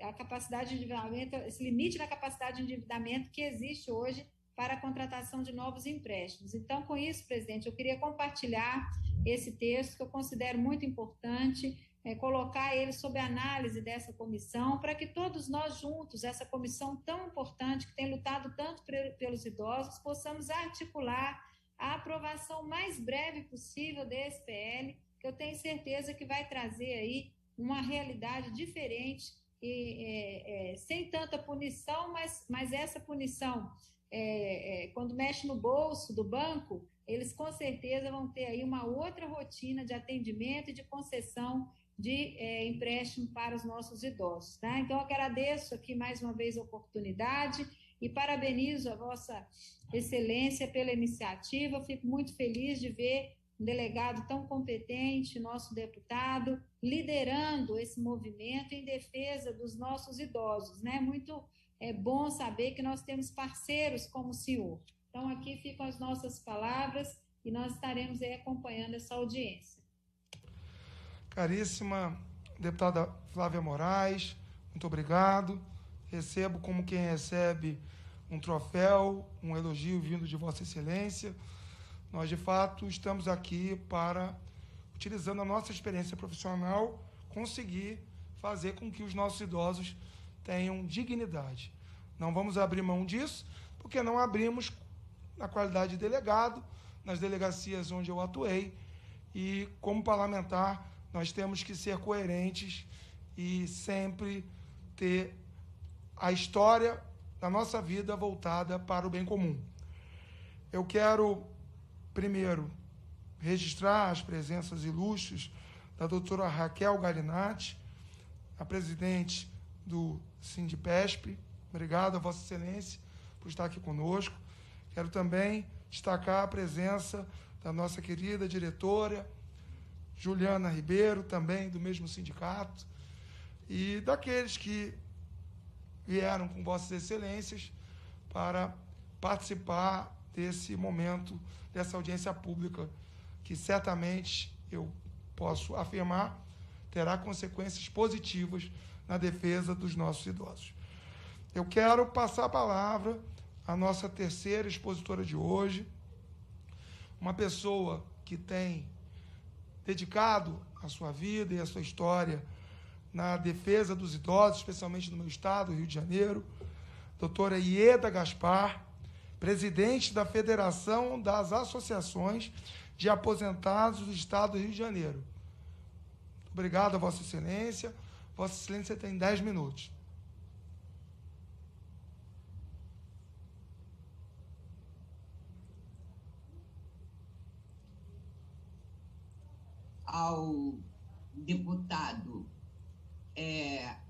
[SPEAKER 6] a capacidade de endividamento, esse limite na capacidade de endividamento que existe hoje para a contratação de novos empréstimos. Então, com isso, presidente, eu queria compartilhar esse texto, que eu considero muito importante, colocar ele sob análise dessa comissão, para que todos nós juntos, essa comissão tão importante, que tem lutado tanto pelos idosos, possamos articular a aprovação mais breve possível desse PL, que eu tenho certeza que vai trazer aí uma realidade diferente, e sem tanta punição, mas essa punição, quando mexe no bolso do banco, eles com certeza vão ter aí uma outra rotina de atendimento e de concessão de empréstimo para os nossos idosos, tá? Então, eu agradeço aqui mais uma vez a oportunidade e parabenizo a Vossa Excelência pela iniciativa. Eu fico muito feliz de ver um delegado tão competente, nosso deputado, liderando esse movimento em defesa dos nossos idosos, né? Muito bom saber que nós temos parceiros como o senhor. Então, aqui ficam as nossas palavras e nós estaremos aí acompanhando essa audiência.
[SPEAKER 1] Caríssima deputada Flávia Moraes, muito obrigado. Recebo como quem recebe um troféu, um elogio vindo de Vossa Excelência. Nós, de fato, estamos aqui para, utilizando a nossa experiência profissional, conseguir fazer com que os nossos idosos tenham dignidade. Não vamos abrir mão disso, porque não abrimos na qualidade de delegado, nas delegacias onde eu atuei, e, como parlamentar, nós temos que ser coerentes e sempre ter a história da nossa vida voltada para o bem comum. Eu quero, primeiro, registrar as presenças ilustres da doutora Raquel Galinatti, a presidente do Sindipesp. Obrigado a Vossa Excelência por estar aqui conosco. Quero também destacar a presença da nossa querida diretora, Juliana Ribeiro, também do mesmo sindicato, e daqueles que vieram com Vossas Excelências para participar desse momento, dessa audiência pública, que certamente, eu posso afirmar, terá consequências positivas na defesa dos nossos idosos. Eu quero passar a palavra à nossa terceira expositora de hoje, uma pessoa que tem dedicado a sua vida e a sua história na defesa dos idosos, especialmente no meu estado, Rio de Janeiro, doutora Ieda Gaspar, presidente da Federação das Associações de Aposentados do Estado do Rio de Janeiro. Obrigado a Vossa Excelência. Vossa Excelência tem 10 minutos.
[SPEAKER 7] Ao deputado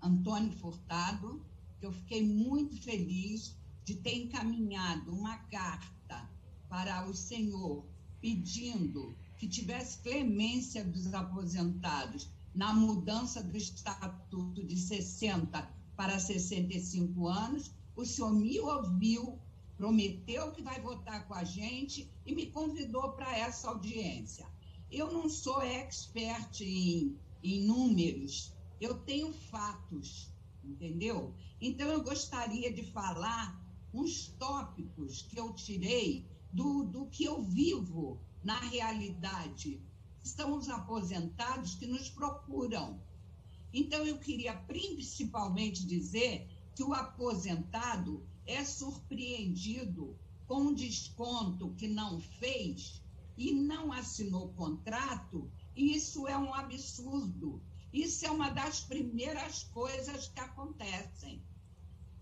[SPEAKER 7] Antônio Furtado, que eu fiquei muito feliz de ter encaminhado uma carta para o senhor pedindo que tivesse clemência dos aposentados na mudança do estatuto de 60 para 65 anos. O senhor me ouviu, prometeu que vai votar com a gente e me convidou para essa audiência. Eu não sou expert em números, eu tenho fatos, entendeu? Então, eu gostaria de falar uns tópicos que eu tirei do que eu vivo na realidade. São os aposentados que nos procuram. Então, eu queria principalmente dizer que o aposentado é surpreendido com um desconto que não fez e não assinou contrato, e isso é um absurdo. Isso é uma das primeiras coisas que acontecem.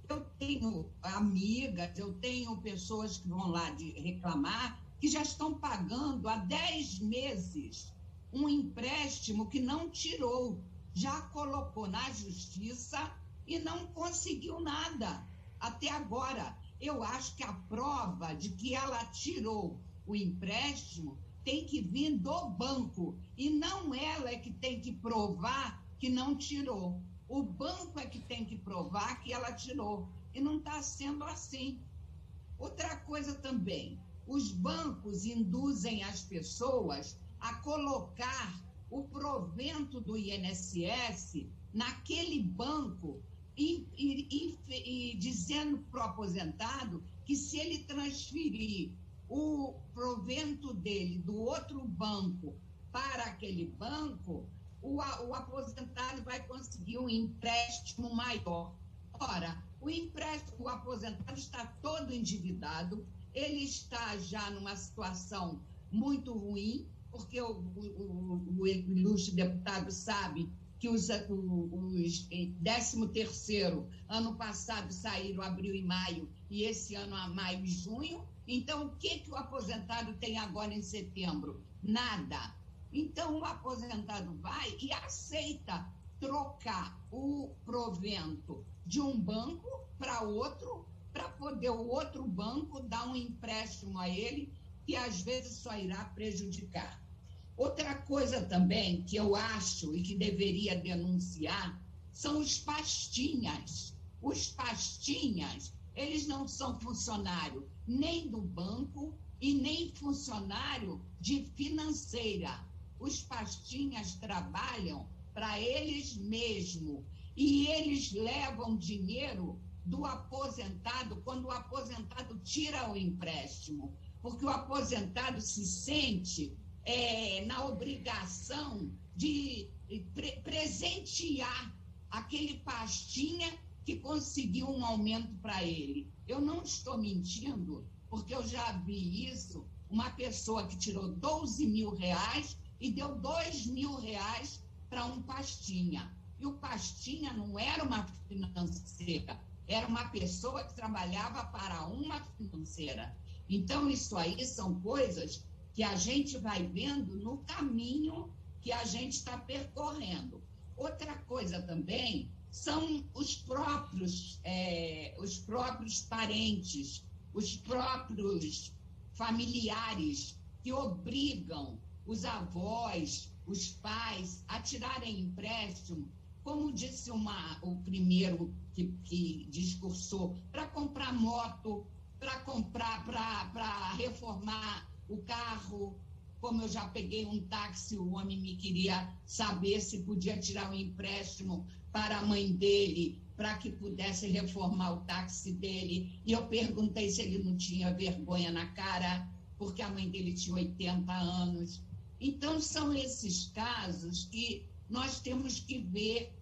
[SPEAKER 7] Eu tenho amigas, eu tenho pessoas que vão lá reclamar, que já estão pagando há 10 meses um empréstimo que não tirou, já colocou na justiça e não conseguiu nada até agora. Eu acho que a prova de que ela tirou o empréstimo tem que vir do banco, e não ela é que tem que provar que não tirou. O banco é que tem que provar que ela tirou, e não está sendo assim. Outra coisa também, os bancos induzem as pessoas a colocar o provento do INSS naquele banco e dizendo para o aposentado que se ele transferir o provento dele do outro banco para aquele banco, o aposentado vai conseguir um empréstimo maior. Ora, o aposentado está todo endividado, ele está já numa situação muito ruim, porque o ilustre deputado sabe que os 13º ano passado saíram abril e maio, e esse ano a maio e junho. Então, o que o aposentado tem agora em setembro? Nada. Então, o aposentado vai e aceita trocar o provento de um banco para outro, para poder o outro banco dar um empréstimo a ele, que às vezes só irá prejudicar. Outra coisa também que eu acho e que deveria denunciar são os pastinhas. Os pastinhas, eles não são funcionário nem do banco e nem funcionário de financeira. Os pastinhas trabalham para eles mesmos e eles levam dinheiro do aposentado quando o aposentado tira o empréstimo, porque o aposentado se sente na obrigação de presentear aquele pastinha que conseguiu um aumento para ele. Eu não estou mentindo, porque eu já vi isso, uma pessoa que tirou R$12.000 e deu R$2.000 para um pastinha. E o pastinha não era uma financeira, era uma pessoa que trabalhava para uma financeira. Então, isso aí são coisas que a gente vai vendo no caminho que a gente está percorrendo. Outra coisa também são os próprios parentes, os próprios familiares que obrigam os avós, os pais a tirarem empréstimo, como disse o primeiro que discursou, para comprar moto, para reformar o carro. Como eu já peguei um táxi, o homem me queria saber se podia tirar um empréstimo para a mãe dele, para que pudesse reformar o táxi dele. E eu perguntei se ele não tinha vergonha na cara, porque a mãe dele tinha 80 anos. Então, são esses casos que nós temos que ver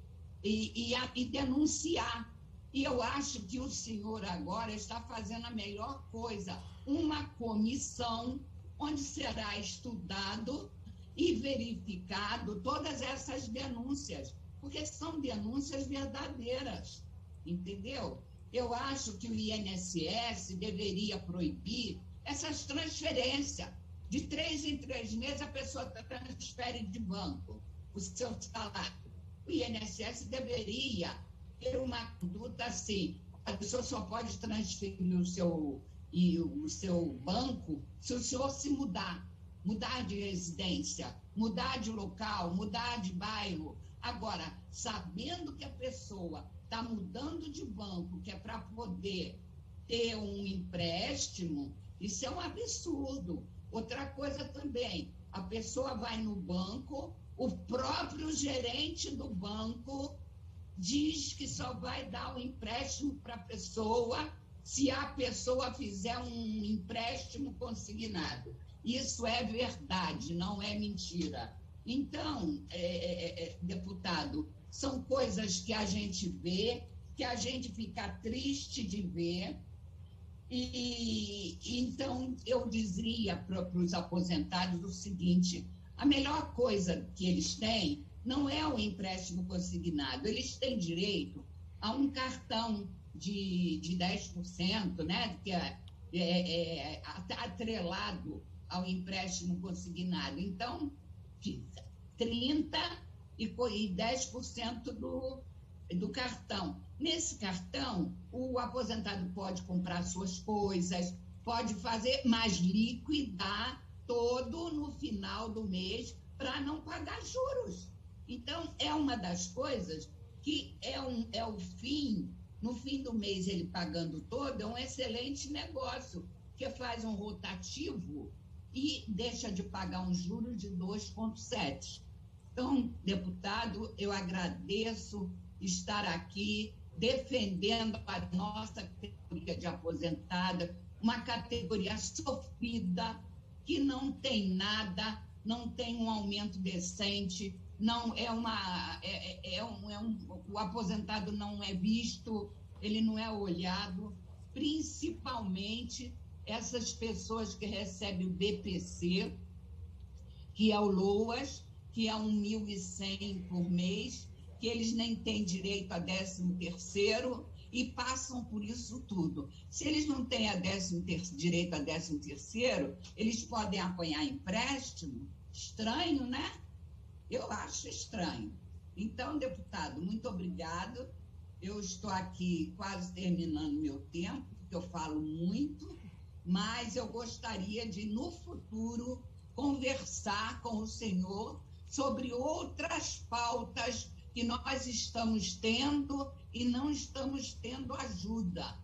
[SPEAKER 7] e denunciar. E eu acho que o senhor agora está fazendo a melhor coisa, uma comissão onde será estudado e verificado todas essas denúncias, porque são denúncias verdadeiras, entendeu? Eu acho que o INSS deveria proibir essas transferências. De 3 em 3 meses, a pessoa transfere de banco o seu salário. O INSS deveria ter uma conduta assim: a pessoa só pode transferir o seu banco se o senhor se mudar de residência, mudar de local, mudar de bairro. Agora, sabendo que a pessoa está mudando de banco, que é para poder ter um empréstimo, isso é um absurdo. Outra coisa também, a pessoa vai no banco, o próprio gerente do banco diz que só vai dar o empréstimo para a pessoa se a pessoa fizer um empréstimo consignado. Isso é verdade, não é mentira. Então, deputado, são coisas que a gente vê, que a gente fica triste de ver. E então, eu dizia para os aposentados o seguinte: a melhor coisa que eles têm não é o empréstimo consignado, eles têm direito a um cartão de 10%, né, que é atrelado ao empréstimo consignado. Então, 30% e 10% do cartão. Nesse cartão, o aposentado pode comprar suas coisas, pode fazer, mas liquidar todo no final do mês para não pagar juros. Então, é uma das coisas que é o fim, no fim do mês ele pagando todo, é um excelente negócio, que faz um rotativo e deixa de pagar um juros de 2,7%. Então, deputado, eu agradeço estar aqui defendendo a nossa categoria de aposentada, uma categoria sofrida, que não tem nada, não tem um aumento decente, não o aposentado não é visto, ele não é olhado, principalmente essas pessoas que recebem o BPC, que é o LOAS, que é 1.100 por mês, que eles nem têm direito a 13º e passam por isso tudo. Se eles não têm direito a 13º, eles podem apanhar empréstimo. Estranho, né? Eu acho estranho. Então, deputado, muito obrigado. Eu estou aqui quase terminando meu tempo, porque eu falo muito, mas eu gostaria de, no futuro, conversar com o senhor sobre outras pautas que nós estamos tendo e não estamos tendo ajuda.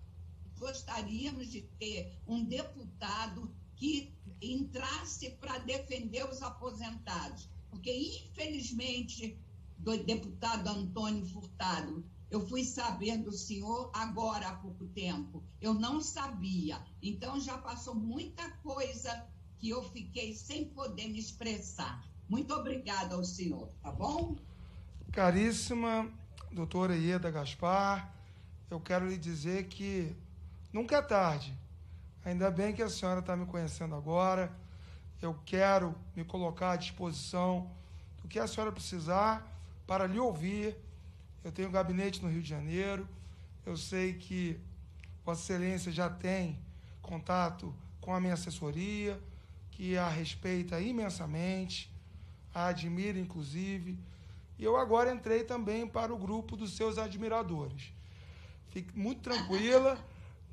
[SPEAKER 7] Gostaríamos de ter um deputado que entrasse para defender os aposentados, porque, infelizmente, do deputado Antônio Furtado, eu fui saber do senhor agora há pouco tempo, eu não sabia, então já passou muita coisa que eu fiquei sem poder me expressar. Muito obrigada ao senhor, tá bom?
[SPEAKER 1] Caríssima doutora Ieda Gaspar, eu quero lhe dizer que nunca é tarde. Ainda bem que a senhora está me conhecendo agora. Eu quero me colocar à disposição do que a senhora precisar para lhe ouvir. Eu tenho gabinete no Rio de Janeiro. Eu sei que Vossa Excelência já tem contato com a minha assessoria, que a respeita imensamente, a admira, inclusive. E eu agora entrei também para o grupo dos seus admiradores. Fique muito tranquila,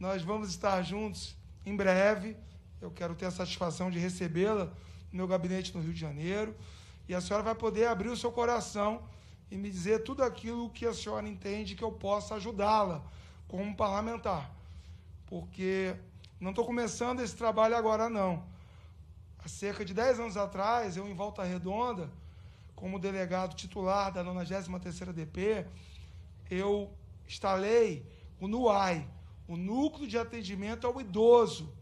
[SPEAKER 1] nós vamos estar juntos em breve. Eu quero ter a satisfação de recebê-la no meu gabinete no Rio de Janeiro. E a senhora vai poder abrir o seu coração e me dizer tudo aquilo que a senhora entende que eu possa ajudá-la como parlamentar. Porque não estou começando esse trabalho agora, não. Há cerca de 10 anos atrás, eu em Volta Redonda, como delegado titular da 93ª DP, eu instalei o NUAI, o Núcleo de Atendimento ao Idoso,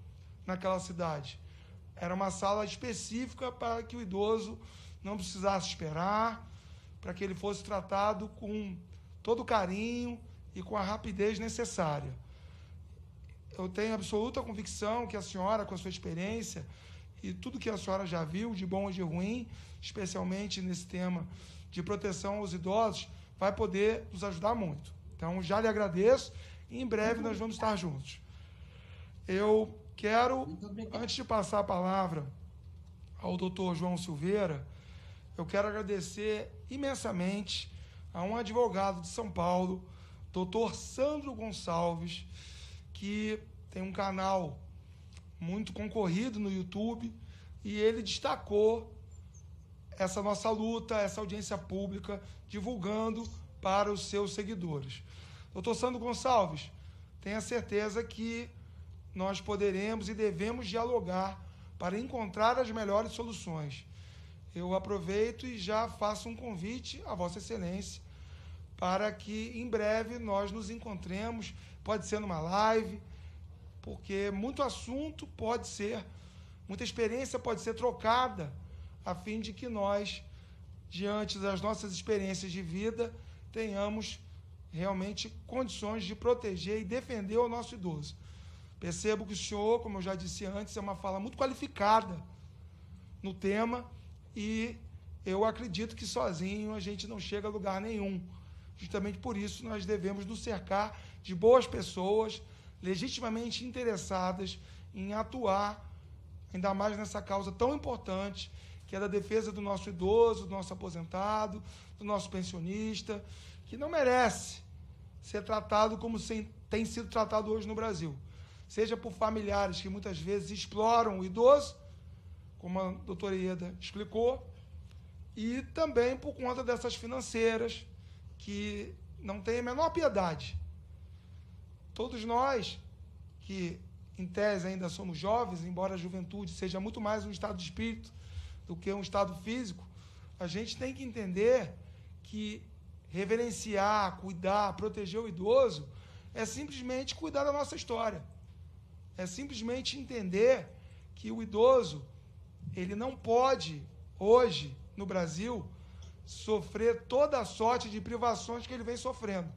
[SPEAKER 1] naquela cidade. Era uma sala específica para que o idoso não precisasse esperar, para que ele fosse tratado com todo o carinho e com a rapidez necessária. Eu tenho absoluta convicção que a senhora, com a sua experiência e tudo que a senhora já viu, de bom e de ruim, especialmente nesse tema de proteção aos idosos, vai poder nos ajudar muito. Então, já lhe agradeço e em breve nós vamos estar juntos. Eu quero, antes de passar a palavra ao doutor João Silveira, eu quero agradecer imensamente a um advogado de São Paulo, doutor Sandro Gonçalves, que tem um canal muito concorrido no YouTube, e ele destacou essa nossa luta, essa audiência pública, divulgando para os seus seguidores. Doutor Sandro Gonçalves, tenha certeza que nós poderemos e devemos dialogar para encontrar as melhores soluções. Eu aproveito e já faço um convite a Vossa Excelência para que em breve nós nos encontremos, pode ser numa live, porque muito assunto pode ser, muita experiência pode ser trocada, a fim de que nós, diante das nossas experiências de vida, tenhamos realmente condições de proteger e defender o nosso idoso. Percebo que o senhor, como eu já disse antes, é uma fala muito qualificada no tema e eu acredito que sozinho a gente não chega a lugar nenhum. Justamente por isso nós devemos nos cercar de boas pessoas legitimamente interessadas em atuar, ainda mais nessa causa tão importante, que é da defesa do nosso idoso, do nosso aposentado, do nosso pensionista, que não merece ser tratado como tem sido tratado hoje no Brasil. Seja por familiares que muitas vezes exploram o idoso, como a doutora Ieda explicou, e também por conta dessas financeiras que não têm a menor piedade. Todos nós, que em tese ainda somos jovens, embora a juventude seja muito mais um estado de espírito do que um estado físico, a gente tem que entender que reverenciar, cuidar, proteger o idoso é simplesmente cuidar da nossa história. É simplesmente entender que o idoso, ele não pode, hoje, no Brasil, sofrer toda a sorte de privações que ele vem sofrendo.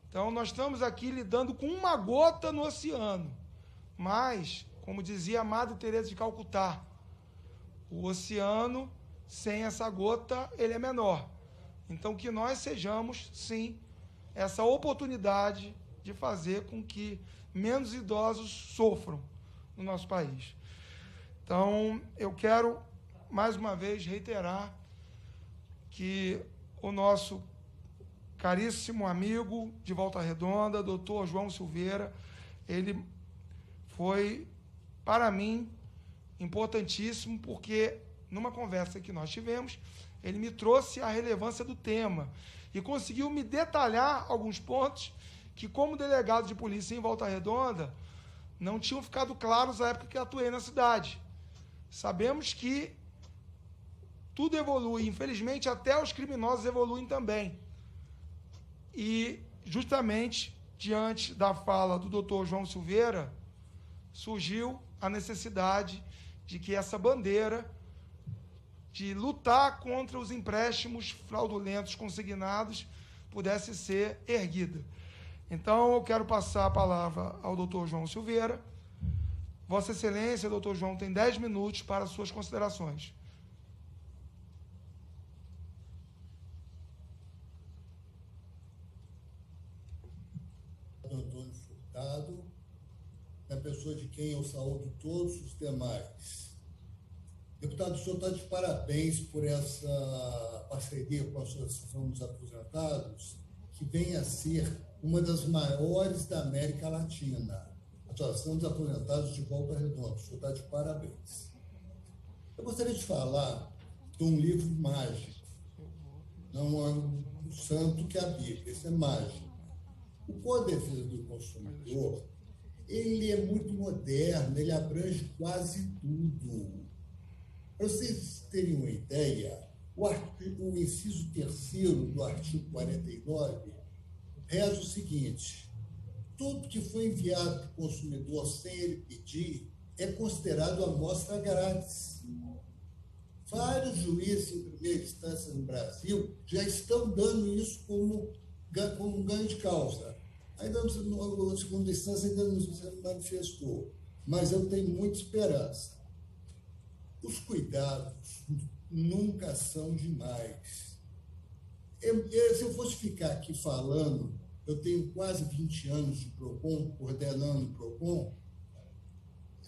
[SPEAKER 1] Então, nós estamos aqui lidando com uma gota no oceano. Mas, como dizia a Madre Teresa de Calcutá, o oceano, sem essa gota, ele é menor. Então, que nós sejamos, sim, essa oportunidade de fazer com que menos idosos sofram no nosso país. Então, eu quero, mais uma vez, reiterar que o nosso caríssimo amigo de Volta Redonda, doutor João Silveira, ele foi, para mim, importantíssimo, porque numa conversa que nós tivemos, ele me trouxe a relevância do tema e conseguiu me detalhar alguns pontos que, como delegado de polícia em Volta Redonda, não tinham ficado claros na época que atuei na cidade. Sabemos que tudo evolui, infelizmente até os criminosos evoluem também. E, justamente, diante da fala do doutor João Silveira, surgiu a necessidade de que essa bandeira de lutar contra os empréstimos fraudulentos consignados pudesse ser erguida. Então, eu quero passar a palavra ao doutor João Silveira. Vossa Excelência, doutor João, tem 10 minutos para suas considerações.
[SPEAKER 8] Antônio Furtado, na pessoa de quem eu saúdo todos os demais. Deputado, o senhor está de parabéns por essa parceria com a Associação dos Aposentados, que vem a ser uma das maiores da América Latina. A Associação dos Aposentados de Volta Redonda. O senhor está de parabéns. Eu gostaria de falar de um livro mágico. Não é um santo que é a Bíblia, isso é mágico. O Código de Defesa do Consumidor, ele é muito moderno, ele abrange quase tudo. Para vocês terem uma ideia, O inciso 3º do artigo 49 reza o seguinte: tudo que foi enviado para o consumidor sem ele pedir é considerado amostra grátis. Vários juízes em primeira instância no Brasil já estão dando isso como um ganho de causa. Ainda na segunda instância ainda não se manifestou, mas eu tenho muita esperança. Os cuidados nunca são demais. Se eu fosse ficar aqui falando, eu tenho quase 20 anos de PROCON, coordenando o PROCON,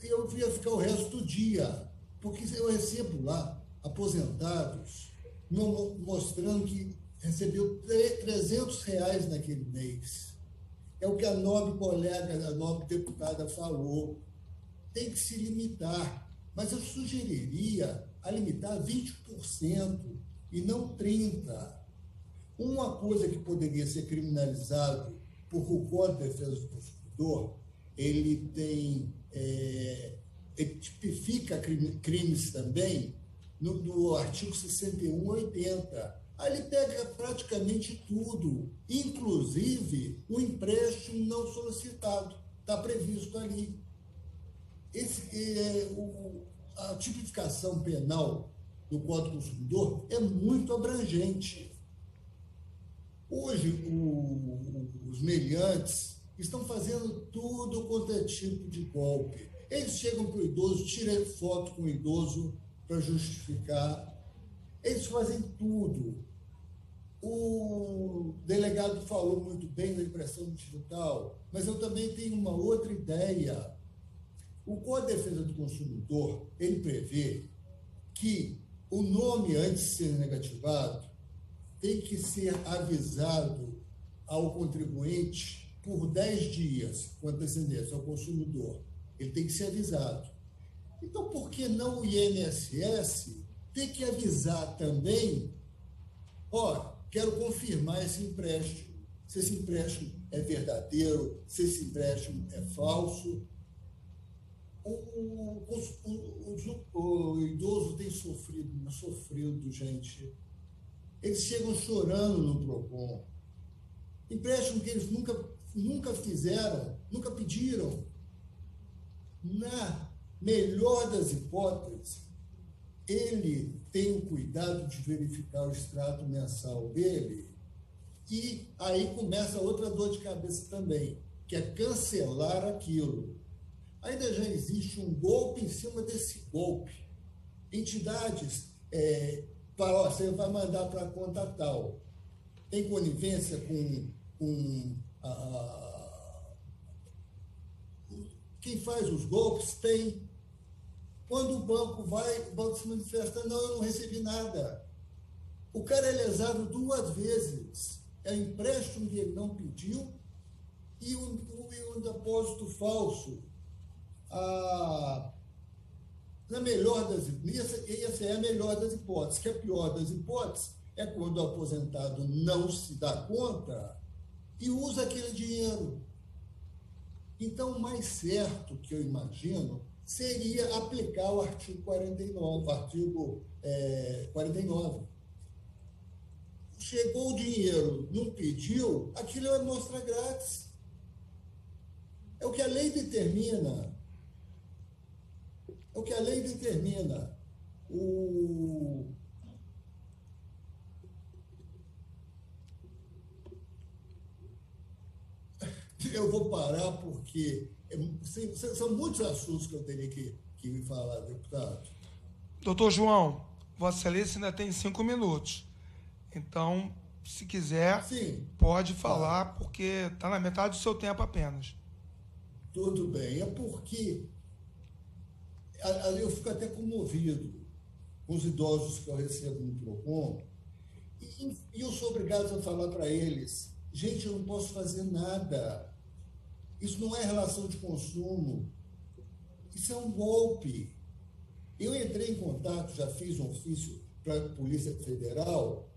[SPEAKER 8] e eu ia ficar o resto do dia, porque eu recebo lá aposentados mostrando que recebeu R$300 naquele mês. É o que a nobre colega, a nobre deputada falou. Tem que se limitar, mas eu sugeriria a limitar 20% e não 30%. Uma coisa que poderia ser criminalizado por o Código de Defesa do Consumidor, ele tipifica crimes também no artigo 61 e 80. Aí ele pega praticamente tudo, inclusive o empréstimo não solicitado, está previsto ali. A tipificação penal do Código do Consumidor é muito abrangente. Hoje, os meliantes estão fazendo tudo quanto é tipo de golpe. Eles chegam para o idoso, tiram foto com o idoso para justificar. Eles fazem tudo. O delegado falou muito bem da impressão digital, mas eu também tenho uma outra ideia. O Código de Defesa do Consumidor, ele prevê que o nome, antes de ser negativado, tem que ser avisado ao contribuinte por 10 dias, com antecedência ao consumidor. Ele tem que ser avisado. Então, por que não o INSS tem que avisar também, quero confirmar esse empréstimo, se esse empréstimo é verdadeiro, se esse empréstimo é falso. O idoso tem sofrido, gente. Eles chegam chorando no PROCON. Empréstimo que eles nunca fizeram, nunca pediram. Na melhor das hipóteses, ele tem o cuidado de verificar o extrato mensal dele, e aí começa outra dor de cabeça também, que é cancelar aquilo. Ainda já existe um golpe em cima desse golpe. Entidades falam, você vai mandar para a conta tal. Tem conivência com quem faz os golpes? Tem. Quando o banco se manifesta, não, eu não recebi nada. O cara é lesado 2 vezes. É empréstimo que ele não pediu e um depósito falso. Na melhor das hipóteses, essa é a melhor das hipóteses, que a pior das hipóteses é quando o aposentado não se dá conta e usa aquele dinheiro. Então, o mais certo que eu imagino seria aplicar o artigo 49. Chegou o dinheiro, não pediu, aquilo é amostra grátis. É o que a lei determina. Eu vou parar porque são muitos assuntos que eu teria que falar, deputado.
[SPEAKER 1] Doutor João, Vossa Excelência ainda tem 5 minutos. Então, se quiser, sim, pode falar, porque está na metade do seu tempo apenas.
[SPEAKER 8] Tudo bem. É porque eu fico até comovido com os idosos que eu recebo no PROCON, e eu sou obrigado a falar para eles, gente, eu não posso fazer nada. Isso não é relação de consumo. Isso é um golpe. Eu entrei em contato, já fiz um ofício para a Polícia Federal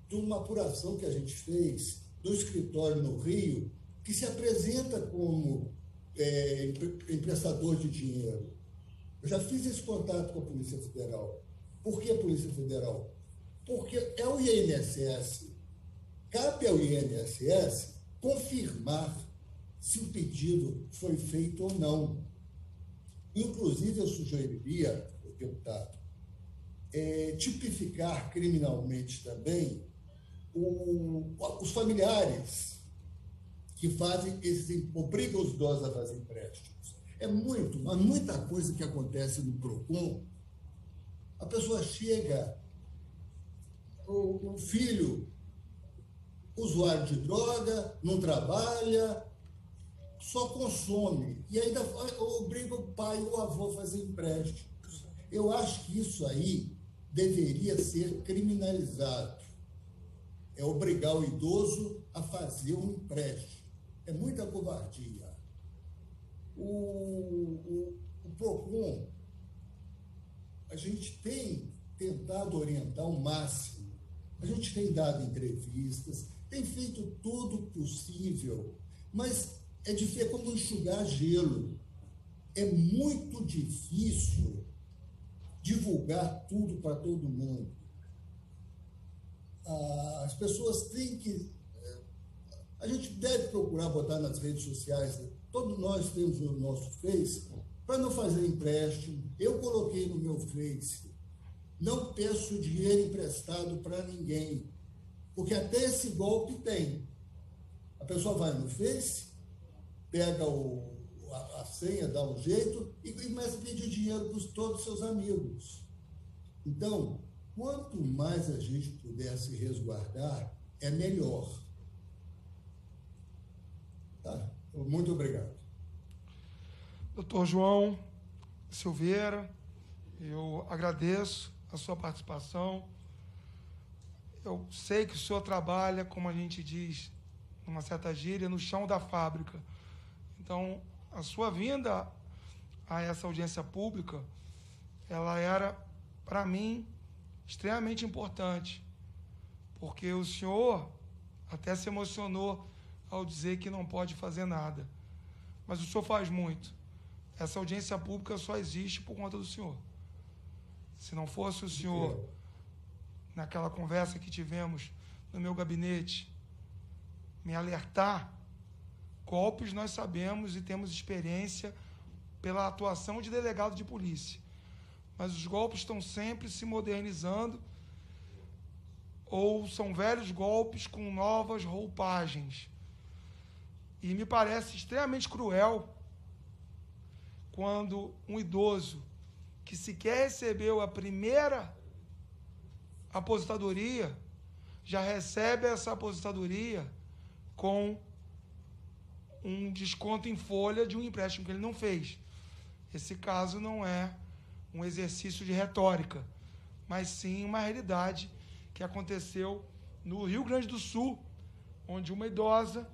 [SPEAKER 8] de uma apuração que a gente fez do escritório no Rio, que se apresenta como emprestador de dinheiro. Eu já fiz esse contato com a Polícia Federal. Por que a Polícia Federal? porque é o INSS, cabe ao INSS confirmar se o pedido foi feito ou não. Inclusive, eu sugeriria, deputado, tipificar criminalmente também os familiares que obrigam os idosos a fazer empréstimos. Muita coisa que acontece no PROCON. A pessoa chega, o filho, usuário de droga, não trabalha, só consome, e ainda obriga o pai ou o avô a fazer empréstimos. Eu acho que isso aí deveria ser criminalizado. É obrigar o idoso a fazer um empréstimo. É muita covardia. O PROCON, a gente tem tentado orientar ao máximo. A gente tem dado entrevistas, tem feito tudo possível, mas é como enxugar gelo. É muito difícil divulgar tudo para todo mundo. As pessoas têm que... A gente deve procurar botar nas redes sociais, todos nós temos o nosso Face, para não fazer empréstimo. Eu coloquei no meu Face, não peço dinheiro emprestado para ninguém, porque até esse golpe tem. A pessoa vai no Face, pega a senha, dá um jeito e começa a pedir dinheiro para todos os seus amigos. Então, quanto mais a gente puder se resguardar, é melhor. Tá? Muito obrigado.
[SPEAKER 1] Doutor João Silveira, eu agradeço a sua participação. Eu sei que o senhor trabalha, como a gente diz, numa certa gíria, no chão da fábrica. Então, a sua vinda a essa audiência pública, ela era, para mim, extremamente importante, porque o senhor até se emocionou ao dizer que não pode fazer nada. Mas o senhor faz muito. Essa audiência pública só existe por conta do senhor. Se não fosse o senhor, naquela conversa que tivemos no meu gabinete, me alertar, golpes nós sabemos e temos experiência pela atuação de delegado de polícia. Mas os golpes estão sempre se modernizando ou são velhos golpes com novas roupagens. E me parece extremamente cruel quando um idoso que sequer recebeu a primeira aposentadoria já recebe essa aposentadoria com um desconto em folha de um empréstimo que ele não fez. Esse caso não é um exercício de retórica, mas sim uma realidade que aconteceu no Rio Grande do Sul, onde uma idosa,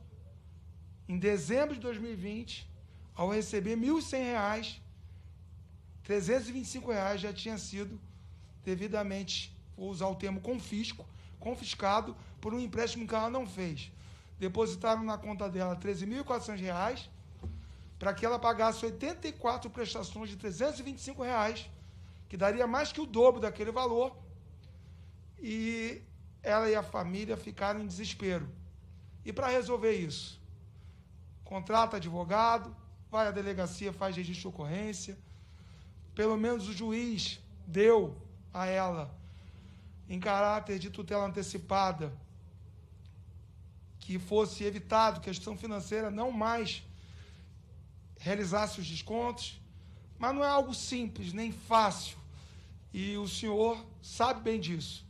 [SPEAKER 1] em dezembro de 2020, ao receber R$ 1.100, R$ 325 já tinha sido devidamente, vou usar o termo confiscado por um empréstimo que ela não fez. Depositaram na conta dela R$ 13.400 para que ela pagasse 84 prestações de R$ 325, que daria mais que o dobro daquele valor, e ela e a família ficaram em desespero. E para resolver isso, contrata advogado, vai à delegacia, faz registro de ocorrência, pelo menos o juiz deu a ela, em caráter de tutela antecipada, que fosse evitado que a instituição financeira não mais realizasse os descontos, mas não é algo simples, nem fácil, e o senhor sabe bem disso.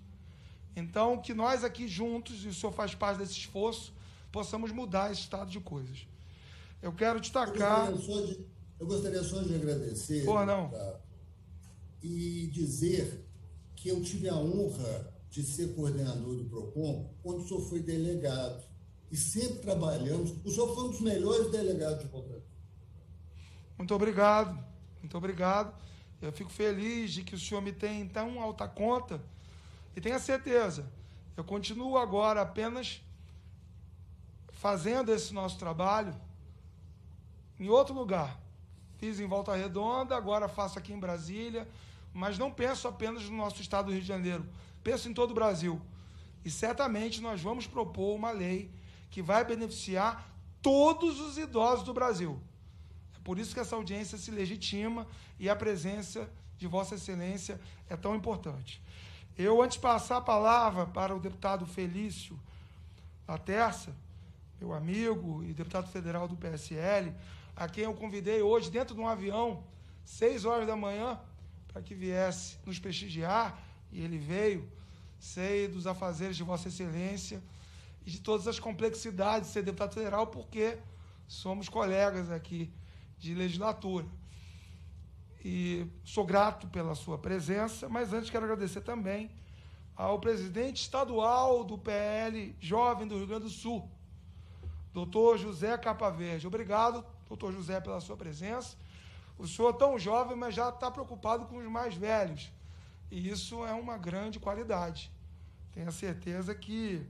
[SPEAKER 1] Então, que nós aqui juntos, e o senhor faz parte desse esforço, possamos mudar esse estado de coisas. Eu quero destacar...
[SPEAKER 8] Eu gostaria só de agradecer, e dizer que eu tive a honra de ser coordenador do PROCON quando o senhor foi delegado. E sempre trabalhamos. O senhor foi um dos melhores delegados de Volta Redonda.
[SPEAKER 1] Muito obrigado, muito obrigado. Eu fico feliz de que o senhor me tenha em tão alta conta e tenha certeza, eu continuo agora apenas fazendo esse nosso trabalho em outro lugar. Fiz em Volta Redonda, agora faço aqui em Brasília, mas não penso apenas no nosso estado do Rio de Janeiro, penso em todo o Brasil. E certamente nós vamos propor uma lei que vai beneficiar todos os idosos do Brasil. É por isso que essa audiência se legitima e a presença de Vossa Excelência é tão importante. Eu, antes de passar a palavra para o deputado Felício Laterça, meu amigo e deputado federal do PSL, a quem eu convidei hoje dentro de um avião, 6 horas da manhã, para que viesse nos prestigiar, e ele veio. Sei dos afazeres de Vossa Excelência e de todas as complexidades de ser deputado federal, porque somos colegas aqui de legislatura. E sou grato pela sua presença, mas antes quero agradecer também ao presidente estadual do PL Jovem do Rio Grande do Sul, doutor José Capa Verde. Obrigado, doutor José, pela sua presença. O senhor é tão jovem, mas já está preocupado com os mais velhos. E isso é uma grande qualidade. Tenho a certeza que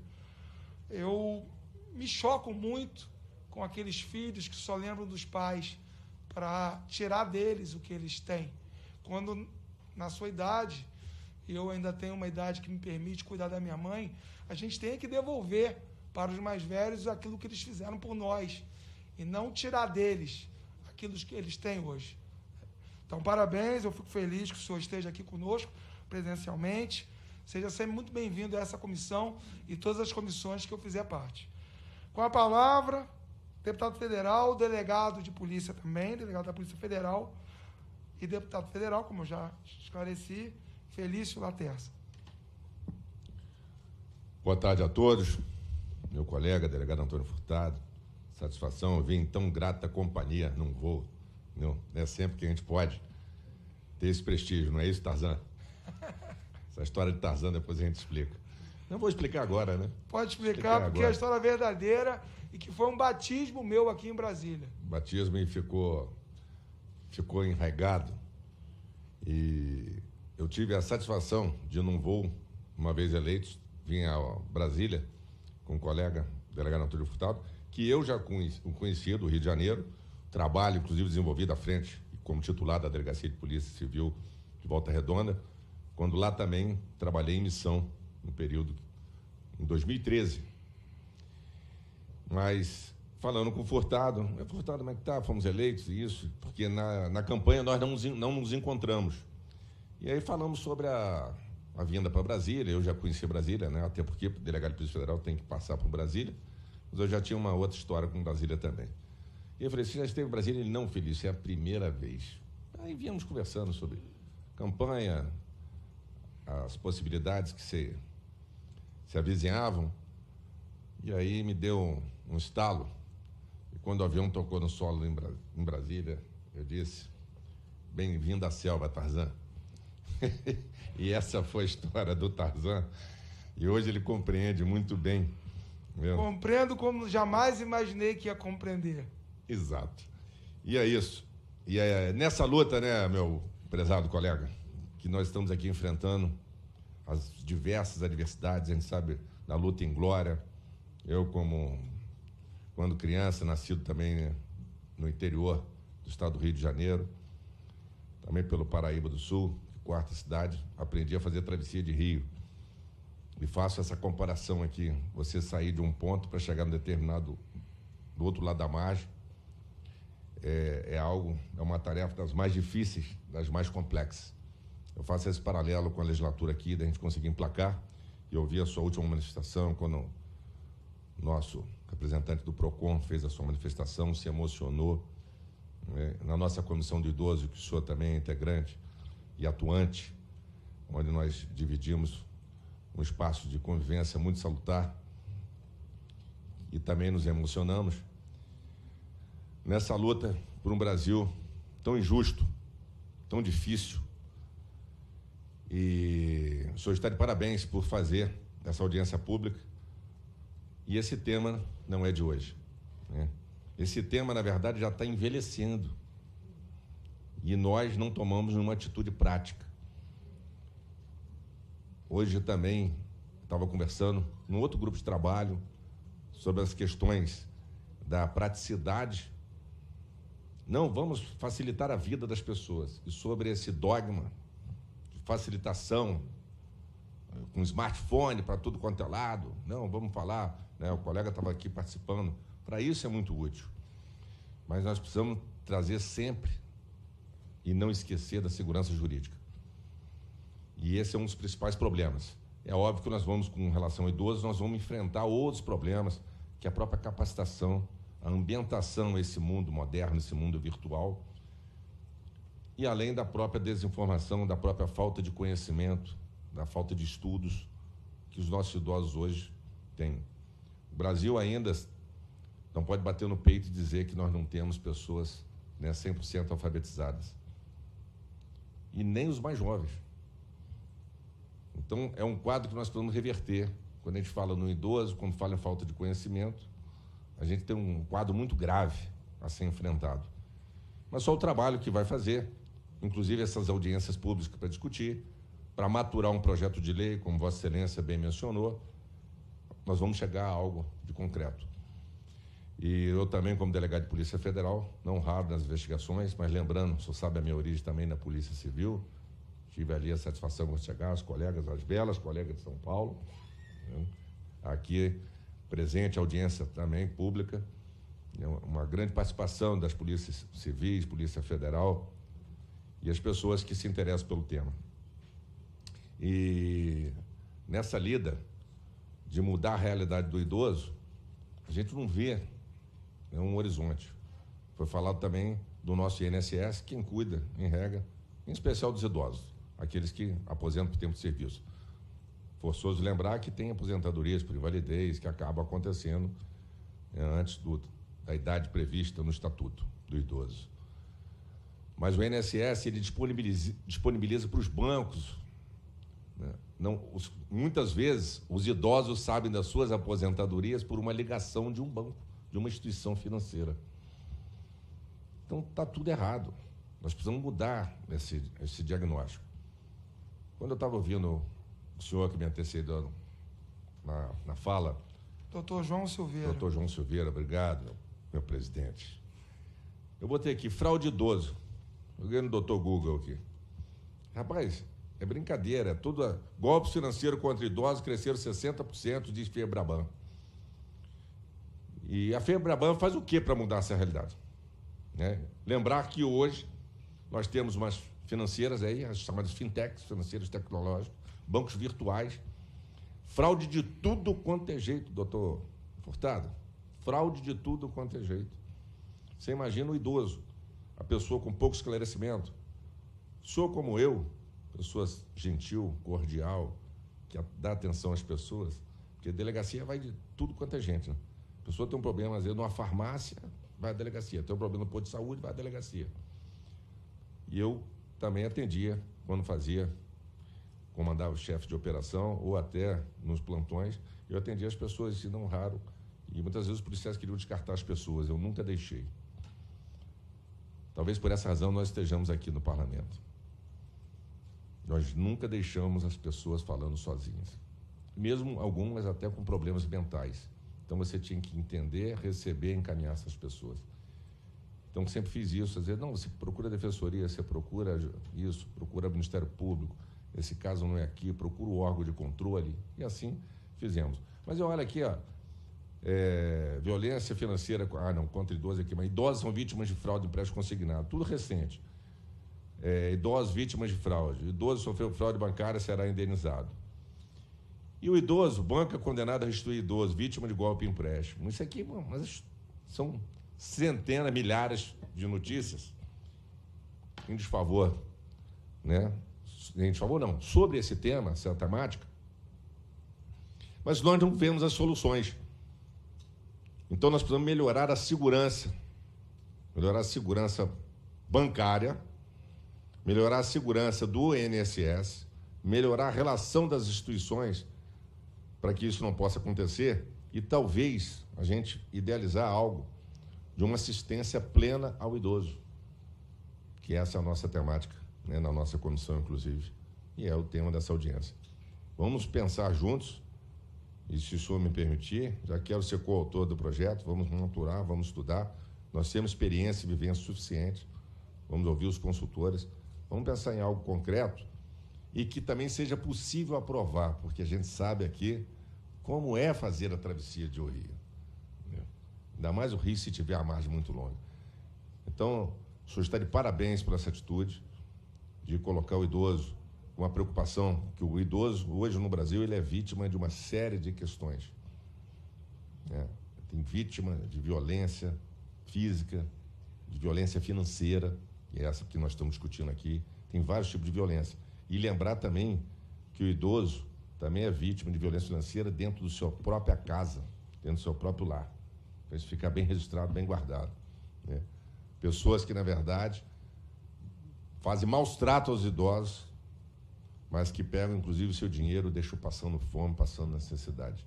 [SPEAKER 1] eu me choco muito com aqueles filhos que só lembram dos pais para tirar deles o que eles têm. Quando, na sua idade, eu ainda tenho uma idade que me permite cuidar da minha mãe, a gente tem que devolver para os mais velhos aquilo que eles fizeram por nós e não tirar deles aquilo que eles têm hoje. Então, parabéns, eu fico feliz que o senhor esteja aqui conosco presencialmente. Seja sempre muito bem-vindo a essa comissão e todas as comissões que eu fizer parte. Com a palavra, deputado federal, delegado de polícia também, delegado da Polícia Federal e deputado federal, como eu já esclareci, Felício Laterça.
[SPEAKER 9] Boa tarde a todos. Meu colega, delegado Antônio Furtado, satisfação vir em tão grata companhia num voo. Não é sempre que a gente pode ter esse prestígio, não é isso, Tarzan? Essa história de Tarzan depois a gente explica. Não vou explicar agora, né?
[SPEAKER 1] Pode explicar, porque é a história verdadeira e que foi um batismo meu aqui em Brasília.
[SPEAKER 9] Batismo e ficou enraigado. E eu tive a satisfação de, num voo, uma vez eleito, vim a Brasília com um colega, o delegado Antônio Furtado, que eu já conhecia do Rio de Janeiro, trabalho, inclusive, desenvolvido à frente, como titular da Delegacia de Polícia Civil de Volta Redonda, quando lá também trabalhei em missão, no período, em 2013. Mas, falando com o Furtado, Furtado, como é que tá? Fomos eleitos, isso, porque na campanha nós não nos encontramos. E aí falamos sobre a vinda para Brasília. Eu já conhecia Brasília, né? Até porque o delegado de Polícia Federal tem que passar por Brasília, mas eu já tinha uma outra história com Brasília também. E eu falei, você já esteve em Brasília? Ele, não, Felício, é a primeira vez. Aí viemos conversando sobre campanha, as possibilidades que se avizinhavam, e aí me deu um estalo, e quando o avião tocou no solo em Brasília, eu disse, bem-vindo à selva, Tarzan. E essa foi a história do Tarzan, e hoje ele compreende muito bem. Meu.
[SPEAKER 1] Compreendo como jamais imaginei que ia compreender.
[SPEAKER 9] Exato. E é isso. E é nessa luta, né, meu prezado colega, que nós estamos aqui enfrentando as diversas adversidades, a gente sabe, da luta em glória. Eu, quando criança, nascido também, né, no interior do estado do Rio de Janeiro, também pelo Paraíba do Sul, quarta cidade, aprendi a fazer travessia de rio. E faço essa comparação aqui, você sair de um ponto para chegar no determinado, do outro lado da margem, é uma tarefa das mais difíceis, das mais complexas. Eu faço esse paralelo com a legislatura aqui, da gente conseguir emplacar, e eu vi a sua última manifestação, quando o nosso representante do PROCON fez a sua manifestação, se emocionou, né? Na nossa comissão de idoso, que o senhor também é integrante e atuante, onde nós dividimos um espaço de convivência muito salutar, e também nos emocionamos nessa luta por um Brasil tão injusto, tão difícil. E o senhor está de parabéns por fazer essa audiência pública. E esse tema não é de hoje, né? Esse tema, na verdade, já está envelhecendo. E nós não tomamos nenhuma atitude prática. Hoje também estava conversando num outro grupo de trabalho sobre as questões da praticidade. Não, vamos facilitar a vida das pessoas. E sobre esse dogma facilitação, com smartphone para tudo quanto é lado. Não, vamos falar, né? O colega estava aqui participando. Para isso é muito útil. Mas nós precisamos trazer sempre e não esquecer da segurança jurídica. E esse é um dos principais problemas. É óbvio que nós vamos, com relação ao idoso, nós vamos enfrentar outros problemas, que é a própria capacitação, a ambientação a esse mundo moderno, esse mundo virtual, e além da própria desinformação, da própria falta de conhecimento, da falta de estudos que os nossos idosos hoje têm. O Brasil ainda não pode bater no peito e dizer que nós não temos pessoas, né, 100% alfabetizadas. E nem os mais jovens. Então, é um quadro que nós precisamos reverter. Quando a gente fala no idoso, quando fala em falta de conhecimento, a gente tem um quadro muito grave a ser enfrentado. Mas só o trabalho que vai fazer, inclusive essas audiências públicas para discutir, para maturar um projeto de lei, como Vossa Excelência bem mencionou, nós vamos chegar a algo de concreto. E eu também, como delegado de Polícia Federal, não raro nas investigações, mas lembrando, o senhor sabe a minha origem também na Polícia Civil, tive ali a satisfação de chegar, os colegas, as belas colegas de São Paulo, né? Aqui presente, audiência também pública, uma grande participação das polícias civis, Polícia Federal e as pessoas que se interessam pelo tema. E nessa lida de mudar a realidade do idoso, a gente não vê, né, um horizonte. Foi falado também do nosso INSS, quem cuida, em regra, em especial dos idosos, aqueles que aposentam por tempo de serviço. Forçoso lembrar que tem aposentadorias por invalidez que acabam acontecendo, né, antes da idade prevista no Estatuto do Idoso. Mas o INSS ele disponibiliza para os bancos, né? Muitas vezes os idosos sabem das suas aposentadorias por uma ligação de um banco, de uma instituição financeira. Então está tudo errado. Nós precisamos mudar esse diagnóstico. Quando eu estava ouvindo o senhor que me antecedeu na fala,
[SPEAKER 1] Doutor João Silveira.
[SPEAKER 9] Doutor João Silveira, obrigado, meu presidente. Eu botei aqui, fraude idoso. Eu ganhei no doutor Google aqui. Rapaz, é brincadeira, tudo golpes financeiros contra idosos cresceram 60%, diz FEBRABAN. E a FEBRABAN faz o que para mudar essa realidade? Né? Lembrar que hoje nós temos umas financeiras aí, as chamadas fintechs, financeiros tecnológicos, bancos virtuais, fraude de tudo quanto é jeito, doutor Furtado, fraude de tudo quanto é jeito. Você imagina o idoso, a pessoa com pouco esclarecimento. O senhor como eu, pessoa gentil, cordial, que dá atenção às pessoas, porque a delegacia vai de tudo quanto é gente, né? A pessoa tem um problema, às vezes, numa farmácia, vai à delegacia. Tem um problema no posto de saúde, vai à delegacia. E eu também atendia, quando comandava o chefe de operação, ou até nos plantões, eu atendia as pessoas, e não raro, e muitas vezes os policiais queriam descartar as pessoas, eu nunca deixei. Talvez por essa razão nós estejamos aqui no parlamento. Nós nunca deixamos as pessoas falando sozinhas. Mesmo algumas até com problemas mentais. Então você tinha que entender, receber, encaminhar essas pessoas. Então sempre fiz isso, às vezes, não, você procura a defensoria, você procura isso, procura o Ministério Público, esse caso não é aqui, procura o órgão de controle, e assim fizemos. Mas olha aqui, ó, violência financeira, não, contra idosos aqui, mas idosos são vítimas de fraude de empréstimo consignado, tudo recente. Idosos vítimas de fraude, idoso sofreu fraude bancária, será indenizado. E o idoso, banca condenada a restituir idoso, vítima de golpe e empréstimo. Isso aqui, mas são centenas, milhares de notícias em desfavor, né? Em desfavor não, sobre esse tema, essa temática, mas nós não vemos as soluções. Então nós precisamos melhorar a segurança bancária, melhorar a segurança do INSS, melhorar a relação das instituições para que isso não possa acontecer e talvez a gente idealizar algo de uma assistência plena ao idoso, que essa é a nossa temática, né, na nossa comissão, inclusive, e é o tema dessa audiência. Vamos pensar juntos, e se o senhor me permitir, já quero ser coautor do projeto, vamos maturar, vamos estudar, nós temos experiência e vivência suficiente, vamos ouvir os consultores, vamos pensar em algo concreto e que também seja possível aprovar, porque a gente sabe aqui como é fazer a travessia de Rio. Ainda mais o Rio se tiver a margem muito longa. Então, o senhor está de parabéns por essa atitude de colocar o idoso com uma preocupação, que o idoso, hoje no Brasil, ele é vítima de uma série de questões. Tem vítima de violência física, de violência financeira, que é essa que nós estamos discutindo aqui. Tem vários tipos de violência. E lembrar também que o idoso também é vítima de violência financeira dentro da sua própria casa, dentro do seu próprio lar. Para isso ficar bem registrado, bem guardado. Pessoas que, na verdade, fazem maus tratos aos idosos, mas que pegam, inclusive, o seu dinheiro, deixam passando fome, passando necessidade.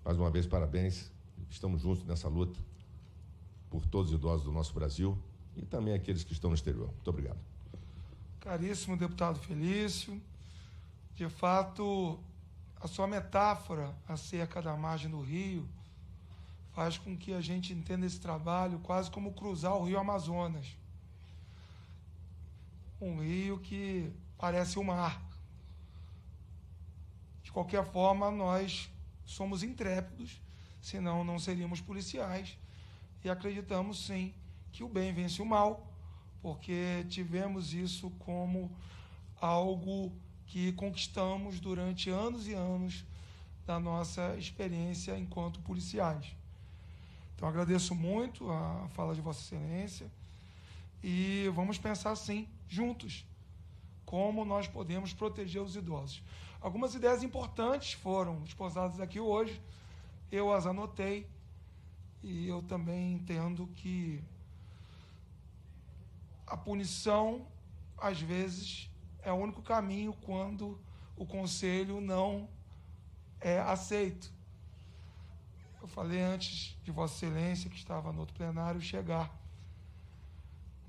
[SPEAKER 9] Mais uma vez, parabéns. Estamos juntos nessa luta por todos os idosos do nosso Brasil e também aqueles que estão no exterior. Muito obrigado.
[SPEAKER 1] Caríssimo deputado Felício, de fato, a sua metáfora acerca da margem do rio faz com que a gente entenda esse trabalho quase como cruzar o rio Amazonas. Um rio que parece o mar. De qualquer forma, nós somos intrépidos, senão não seríamos policiais, e acreditamos, sim, que o bem vence o mal, porque tivemos isso como algo que conquistamos durante anos e anos da nossa experiência enquanto policiais. Então, agradeço muito a fala de Vossa Excelência e vamos pensar, sim, juntos, como nós podemos proteger os idosos. Algumas ideias importantes foram exposadas aqui hoje, eu as anotei, e eu também entendo que a punição, às vezes, é o único caminho quando o conselho não é aceito. Eu falei antes de Vossa Excelência, que estava no outro plenário, chegar.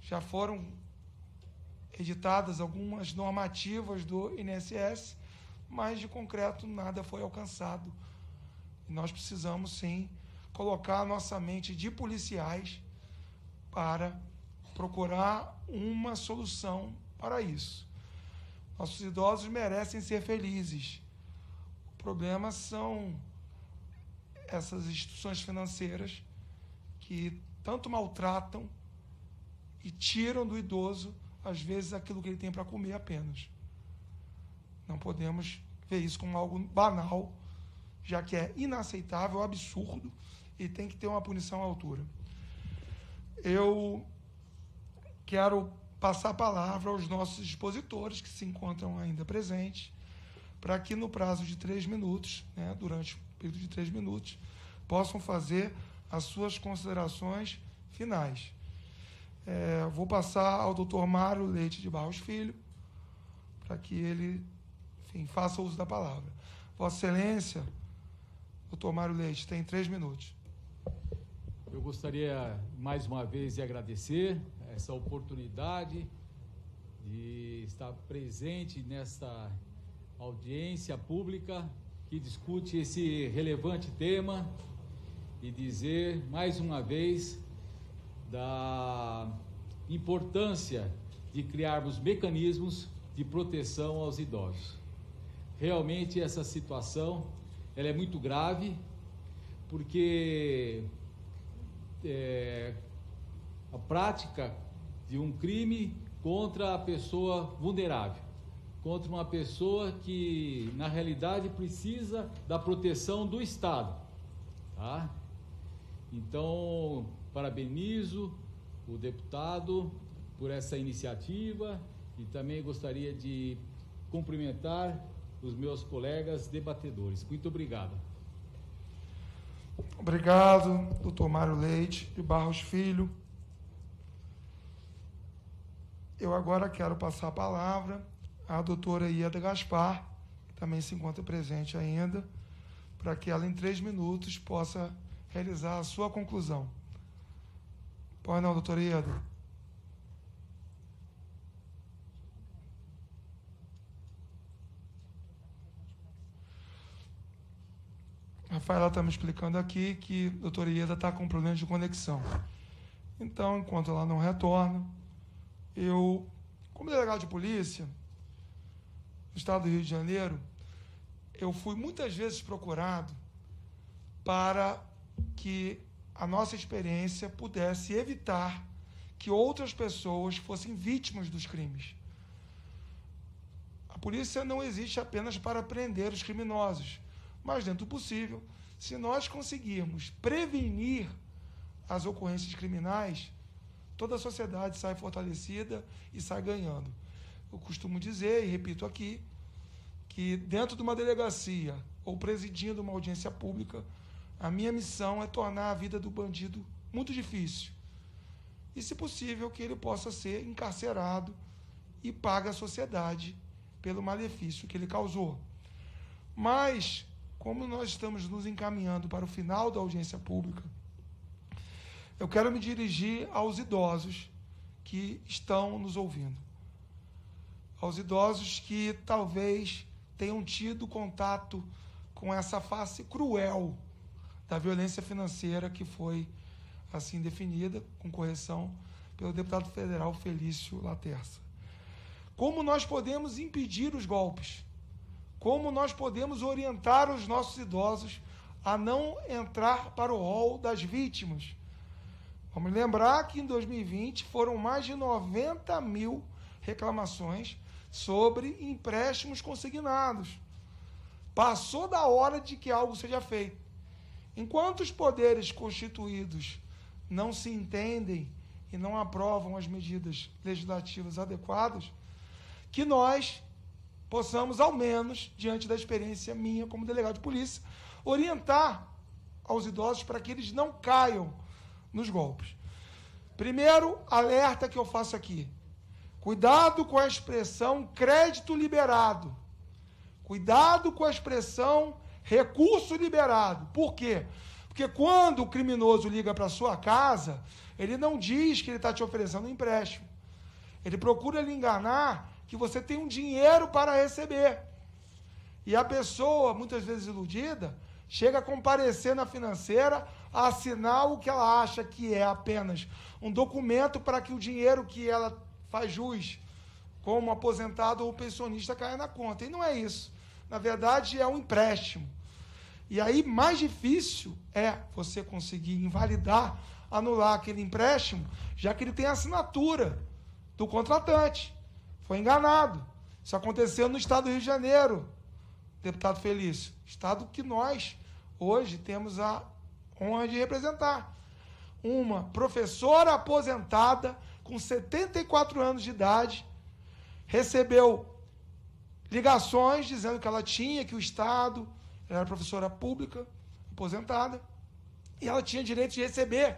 [SPEAKER 1] Já foram editadas algumas normativas do INSS, mas de concreto nada foi alcançado. E nós precisamos, sim, colocar a nossa mente de policiais para procurar uma solução para isso. Nossos idosos merecem ser felizes. O problema são essas instituições financeiras que tanto maltratam e tiram do idoso, às vezes, aquilo que ele tem para comer apenas. Não podemos ver isso como algo banal, já que é inaceitável, absurdo, e tem que ter uma punição à altura. Eu quero passar a palavra aos nossos expositores, que se encontram ainda presentes, para que no prazo de 3 minutos, durante o período de 3 minutos, possam fazer as suas considerações finais. Vou passar ao doutor Mário Leite de Barros Filho, para que ele, enfim, faça uso da palavra. Vossa Excelência, doutor Mário Leite, tem 3 minutos.
[SPEAKER 4] Eu gostaria, mais uma vez, de agradecer essa oportunidade de estar presente nesta audiência pública que discute esse relevante tema e dizer, mais uma vez, da importância de criarmos mecanismos de proteção aos idosos. Realmente, essa situação ela é muito grave, porque a prática de um crime contra a pessoa vulnerável, contra uma pessoa que, na realidade, precisa da proteção do Estado, tá? Então, parabenizo o deputado por essa iniciativa e também gostaria de cumprimentar os meus colegas debatedores. Muito obrigado.
[SPEAKER 1] Obrigado, doutor Mário Leite de Barros Filho. Eu agora quero passar a palavra à doutora Ieda Gaspar, que também se encontra presente ainda, para que ela, em 3 minutos, possa realizar a sua conclusão. Pois não, doutora Ieda? Rafaela está me explicando aqui que a doutora Ieda está com problema de conexão. Então, enquanto ela não retorna, eu, como delegado de polícia, no estado do Rio de Janeiro, eu fui muitas vezes procurado para que a nossa experiência pudesse evitar que outras pessoas fossem vítimas dos crimes. A polícia não existe apenas para prender os criminosos, mas, dentro do possível, se nós conseguirmos prevenir as ocorrências criminais, toda a sociedade sai fortalecida e sai ganhando. Eu costumo dizer, e repito aqui, que dentro de uma delegacia ou presidindo uma audiência pública, a minha missão é tornar a vida do bandido muito difícil. E, se possível, que ele possa ser encarcerado e pague à sociedade pelo malefício que ele causou. Mas, como nós estamos nos encaminhando para o final da audiência pública, eu quero me dirigir aos idosos que estão nos ouvindo. Aos idosos que talvez tenham tido contato com essa face cruel da violência financeira que foi assim definida, com correção, pelo deputado federal Felício Laterça. Como nós podemos impedir os golpes? Como nós podemos orientar os nossos idosos a não entrar para o rol das vítimas? Vamos lembrar que em 2020 foram mais de 90 mil reclamações sobre empréstimos consignados. Passou da hora de que algo seja feito. Enquanto os poderes constituídos não se entendem e não aprovam as medidas legislativas adequadas, que nós possamos, ao menos, diante da experiência minha como delegado de polícia, orientar aos idosos para que eles não caiam nos golpes. Primeiro alerta que eu faço aqui: cuidado com a expressão crédito liberado. Cuidado com a expressão recurso liberado. Por quê? Porque quando o criminoso liga para a sua casa, ele não diz que ele está te oferecendo um empréstimo. Ele procura lhe enganar que você tem um dinheiro para receber. E a pessoa, muitas vezes iludida, chega a comparecer na financeira a assinar o que ela acha que é apenas um documento para que o dinheiro que ela faz jus, como aposentado ou pensionista, caia na conta. E não é isso. Na verdade, é um empréstimo. E aí, mais difícil é você conseguir invalidar, anular aquele empréstimo, já que ele tem a assinatura do contratante. Foi enganado. Isso aconteceu no estado do Rio de Janeiro, deputado Felício. Estado que nós, hoje, temos a honra de representar. Uma professora aposentada, com 74 anos de idade, recebeu ligações dizendo que ela tinha, que o Estado, ela era professora pública, aposentada, e ela tinha direito de receber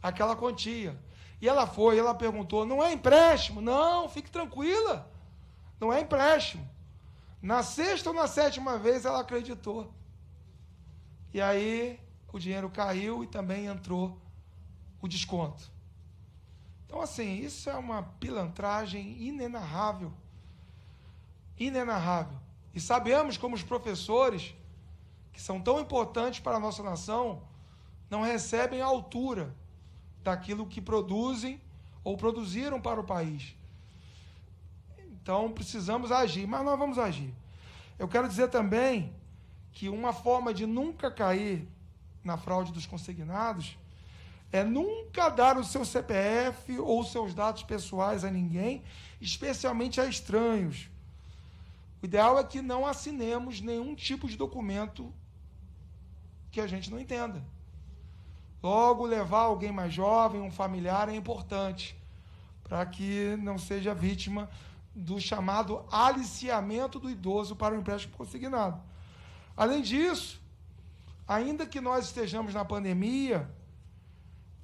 [SPEAKER 1] aquela quantia. E ela foi, ela perguntou: não é empréstimo? Não, fique tranquila, não é empréstimo. Na sexta ou na sétima vez ela acreditou. E aí o dinheiro caiu e também entrou o desconto. Então, assim, isso é uma pilantragem inenarrável. Inenarrável. E sabemos como os professores, que são tão importantes para a nossa nação, não recebem a altura daquilo que produzem ou produziram para o país. Então, precisamos agir, mas nós vamos agir. Eu quero dizer também que uma forma de nunca cair na fraude dos consignados é nunca dar o seu CPF ou seus dados pessoais a ninguém, especialmente a estranhos. O ideal é que não assinemos nenhum tipo de documento que a gente não entenda. Logo, levar alguém mais jovem, um familiar, é importante, para que não seja vítima do chamado aliciamento do idoso para o empréstimo consignado. Além disso, ainda que nós estejamos na pandemia,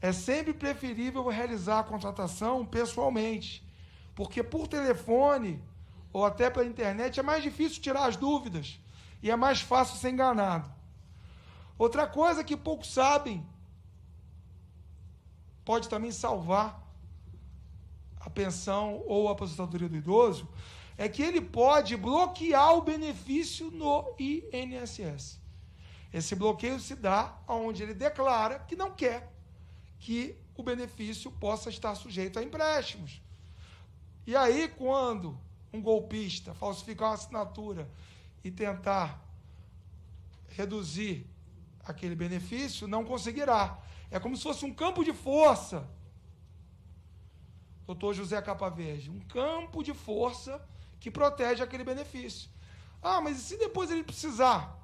[SPEAKER 1] é sempre preferível realizar a contratação pessoalmente, porque por telefone ou até pela internet é mais difícil tirar as dúvidas e é mais fácil ser enganado. Outra coisa que poucos sabem, pode também salvar a pensão ou a aposentadoria do idoso, é que ele pode bloquear o benefício no INSS. Esse bloqueio se dá onde ele declara que não quer que o benefício possa estar sujeito a empréstimos. E aí, quando um golpista falsificar uma assinatura e tentar reduzir aquele benefício, não conseguirá. É como se fosse um campo de força, doutor José Capa Verde, um campo de força que protege aquele benefício. Ah, mas e se depois ele precisar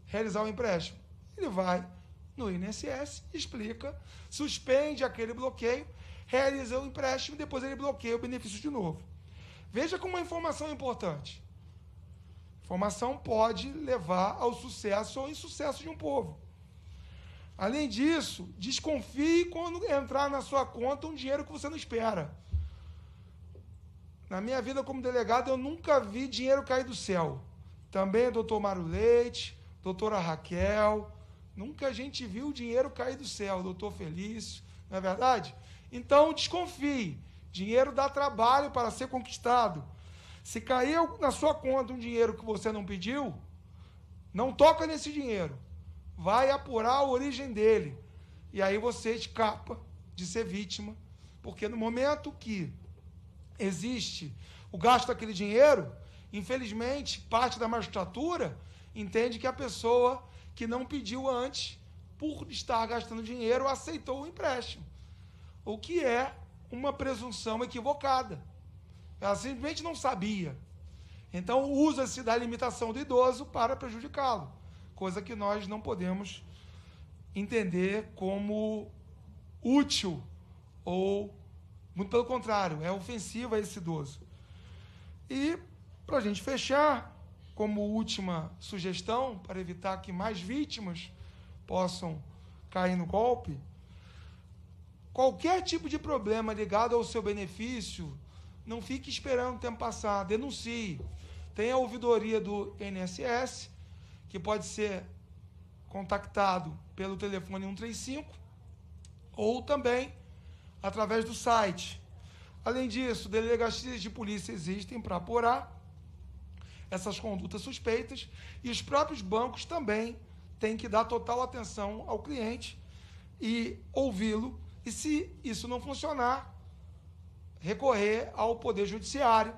[SPEAKER 1] realizar o empréstimo? Ele vai no INSS, explica, suspende aquele bloqueio, realiza o empréstimo e depois ele bloqueia o benefício de novo. Veja como uma informação é importante. Informação pode levar ao sucesso ou insucesso de um povo. Além disso, desconfie quando entrar na sua conta um dinheiro que você não espera. Na minha vida como delegado, eu nunca vi dinheiro cair do céu. Também doutor Mário Leite, doutora Raquel, nunca a gente viu o dinheiro cair do céu, doutor Felício, não é verdade? Então, desconfie. Dinheiro dá trabalho para ser conquistado. Se caiu na sua conta um dinheiro que você não pediu, não toca nesse dinheiro. Vai apurar a origem dele. E aí você escapa de ser vítima. Porque no momento que existe o gasto daquele dinheiro, infelizmente, parte da magistratura entende que a pessoa que não pediu antes, por estar gastando dinheiro, aceitou o empréstimo. O que é uma presunção equivocada. Ela simplesmente não sabia. Então, usa-se da limitação do idoso para prejudicá-lo, coisa que nós não podemos entender como útil ou, muito pelo contrário, é ofensivo a esse idoso. E, para a gente fechar, como última sugestão, para evitar que mais vítimas possam cair no golpe, qualquer tipo de problema ligado ao seu benefício, não fique esperando o tempo passar, denuncie. Tem a ouvidoria do INSS, que pode ser contactado pelo telefone 135 ou também através do site. Além disso, delegacias de polícia existem para apurar essas condutas suspeitas e os próprios bancos também têm que dar total atenção ao cliente e ouvi-lo. E se isso não funcionar, recorrer ao Poder Judiciário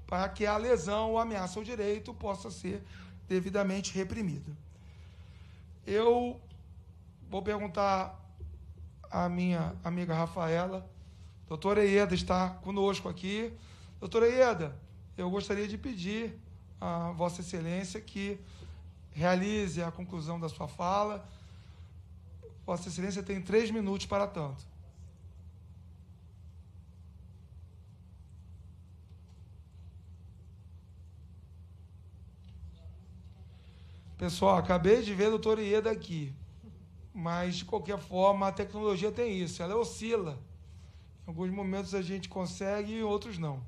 [SPEAKER 1] para que a lesão ou ameaça ao direito possa ser devidamente reprimida. Eu vou perguntar à minha amiga Rafaela, doutora Ieda está conosco aqui. Doutora Ieda, eu gostaria de pedir a Vossa Excelência que realize a conclusão da sua fala. Vossa Excelência tem 3 minutos para tanto. Pessoal, acabei de ver a doutora Ieda aqui, mas, de qualquer forma, a tecnologia tem isso, ela oscila. Em alguns momentos a gente consegue e em outros não.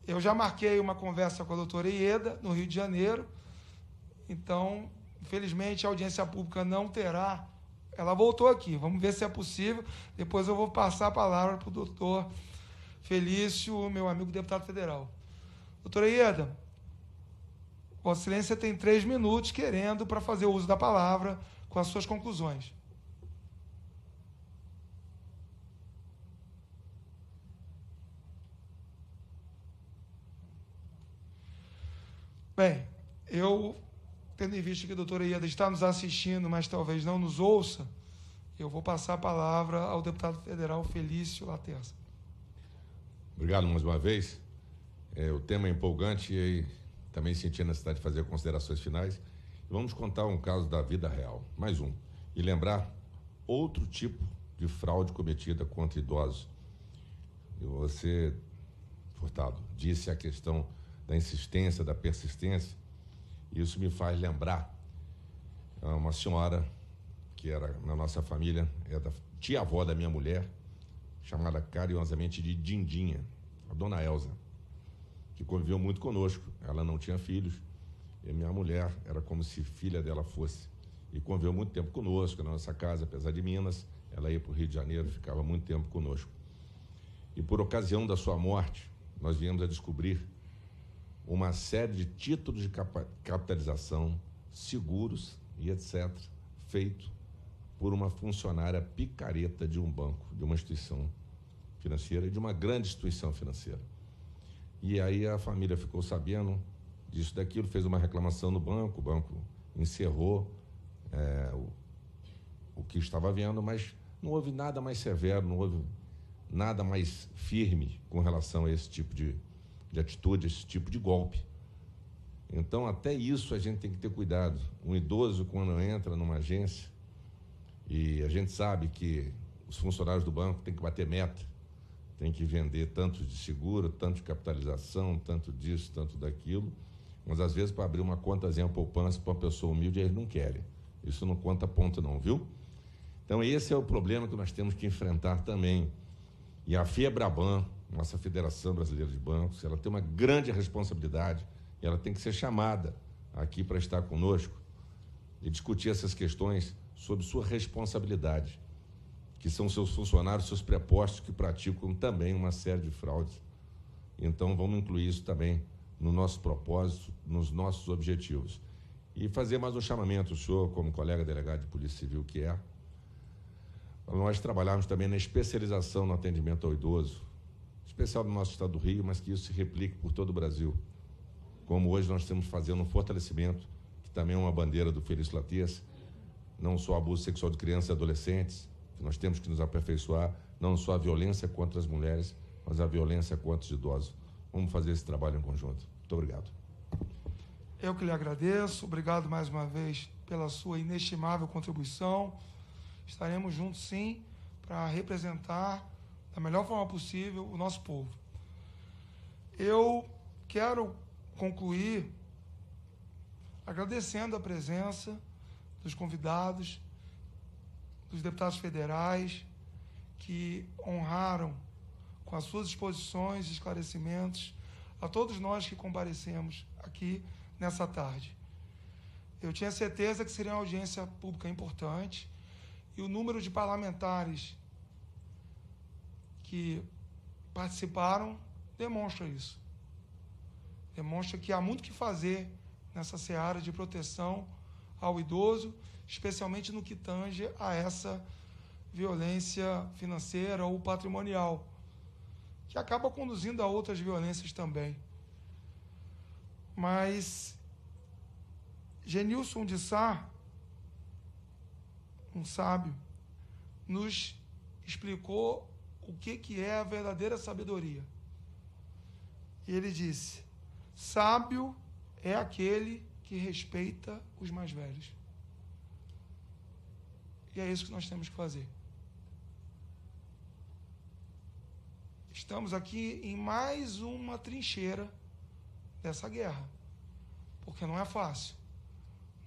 [SPEAKER 1] Eu já marquei uma conversa com a doutora Ieda, no Rio de Janeiro, então, infelizmente, a audiência pública não terá. Ela voltou aqui, vamos ver se é possível. Depois eu vou passar a palavra para o doutor Felício, meu amigo deputado federal. Doutora Ieda, Vossa Excelência tem 3 minutos querendo para fazer o uso da palavra com as suas conclusões. Bem, eu, tendo em vista que a doutora Ieda está nos assistindo, mas talvez não nos ouça, eu vou passar a palavra ao deputado federal Felício Laterza.
[SPEAKER 9] Obrigado mais uma vez. O tema é empolgante e também senti a necessidade de fazer considerações finais. Vamos contar um caso da vida real, mais um, e lembrar outro tipo de fraude cometida contra idosos. E você, Furtado, disse a questão da insistência, da persistência. Isso me faz lembrar uma senhora que era na nossa família, é da tia-avó da minha mulher, chamada carinhosamente de Dindinha, a dona Elza, que conviveu muito conosco. Ela não tinha filhos, e minha mulher era como se filha dela fosse. E conviveu muito tempo conosco, na nossa casa, apesar de Minas, ela ia para o Rio de Janeiro, ficava muito tempo conosco. E por ocasião da sua morte, nós viemos a descobrir uma série de títulos de capitalização, seguros e etc., feito por uma funcionária picareta de um banco, de uma instituição financeira e de uma grande instituição financeira. E aí a família ficou sabendo disso, daquilo, fez uma reclamação no banco, o banco encerrou o que estava vendo, mas não houve nada mais severo, não houve nada mais firme com relação a esse tipo de atitude, esse tipo de golpe. Então, até isso a gente tem que ter cuidado. Um idoso, quando entra numa agência, e a gente sabe que os funcionários do banco têm que bater meta, tem que vender tanto de seguro, tanto de capitalização, tanto disso, tanto daquilo, mas às vezes para abrir uma contazinha poupança para uma pessoa humilde, eles não querem. Isso não conta ponto não, viu? Então esse é o problema que nós temos que enfrentar também. E a FEBRABAN, nossa Federação Brasileira de Bancos, ela tem uma grande responsabilidade e ela tem que ser chamada aqui para estar conosco e discutir essas questões sob sua responsabilidade, que são seus funcionários, seus prepostos que praticam também uma série de fraudes. Então, vamos incluir isso também no nosso propósito, nos nossos objetivos. E fazer mais um chamamento, o senhor, como colega delegado de Polícia Civil que é, para nós trabalharmos também na especialização no atendimento ao idoso, especial no nosso estado do Rio, mas que isso se replique por todo o Brasil. Como hoje nós estamos fazendo um fortalecimento, que também é uma bandeira do Felício Lattias, não só abuso sexual de crianças e adolescentes, que nós temos que nos aperfeiçoar, não só a violência contra as mulheres, mas a violência contra os idosos. Vamos fazer esse trabalho em conjunto. Muito obrigado.
[SPEAKER 1] Eu que lhe agradeço. Obrigado mais uma vez pela sua inestimável contribuição. Estaremos juntos, sim, para representar da melhor forma possível o nosso povo. Eu quero concluir agradecendo a presença dos convidados, dos deputados federais, que honraram com as suas exposições e esclarecimentos a todos nós que comparecemos aqui nessa tarde. Eu tinha certeza que seria uma audiência pública importante e o número de parlamentares que participaram demonstra isso. Demonstra que há muito o que fazer nessa seara de proteção ao idoso, especialmente no que tange a essa violência financeira ou patrimonial, que acaba conduzindo a outras violências também. Mas Genilson de Sá, um sábio, nos explicou o que é a verdadeira sabedoria. E ele disse: sábio é aquele que respeita os mais velhos. E é isso que nós temos que fazer. Estamos aqui em mais uma trincheira dessa guerra, porque não é fácil.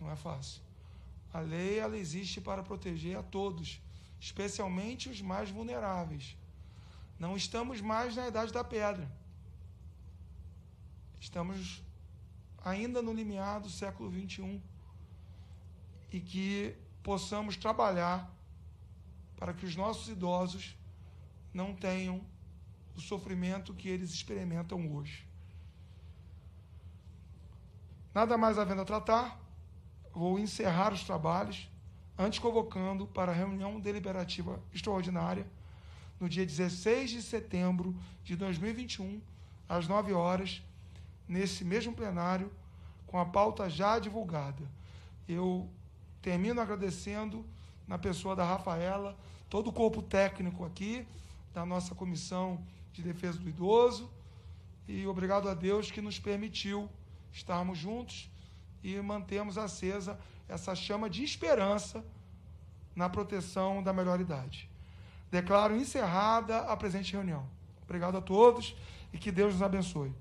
[SPEAKER 1] Não é fácil. A lei, ela existe para proteger a todos, especialmente os mais vulneráveis. Não estamos mais na Idade da Pedra. Estamos ainda no limiar do século XXI e que possamos trabalhar para que os nossos idosos não tenham o sofrimento que eles experimentam hoje. Nada mais havendo a tratar, vou encerrar os trabalhos, antes convocando para a reunião deliberativa extraordinária no dia 16 de setembro de 2021, às 9 horas, nesse mesmo plenário, com a pauta já divulgada. Eu termino agradecendo, na pessoa da Rafaela, todo o corpo técnico aqui, da nossa Comissão de Defesa do Idoso, e obrigado a Deus que nos permitiu estarmos juntos e mantemos acesa essa chama de esperança na proteção da melhor idade. Declaro encerrada a presente reunião. Obrigado a todos e que Deus nos abençoe.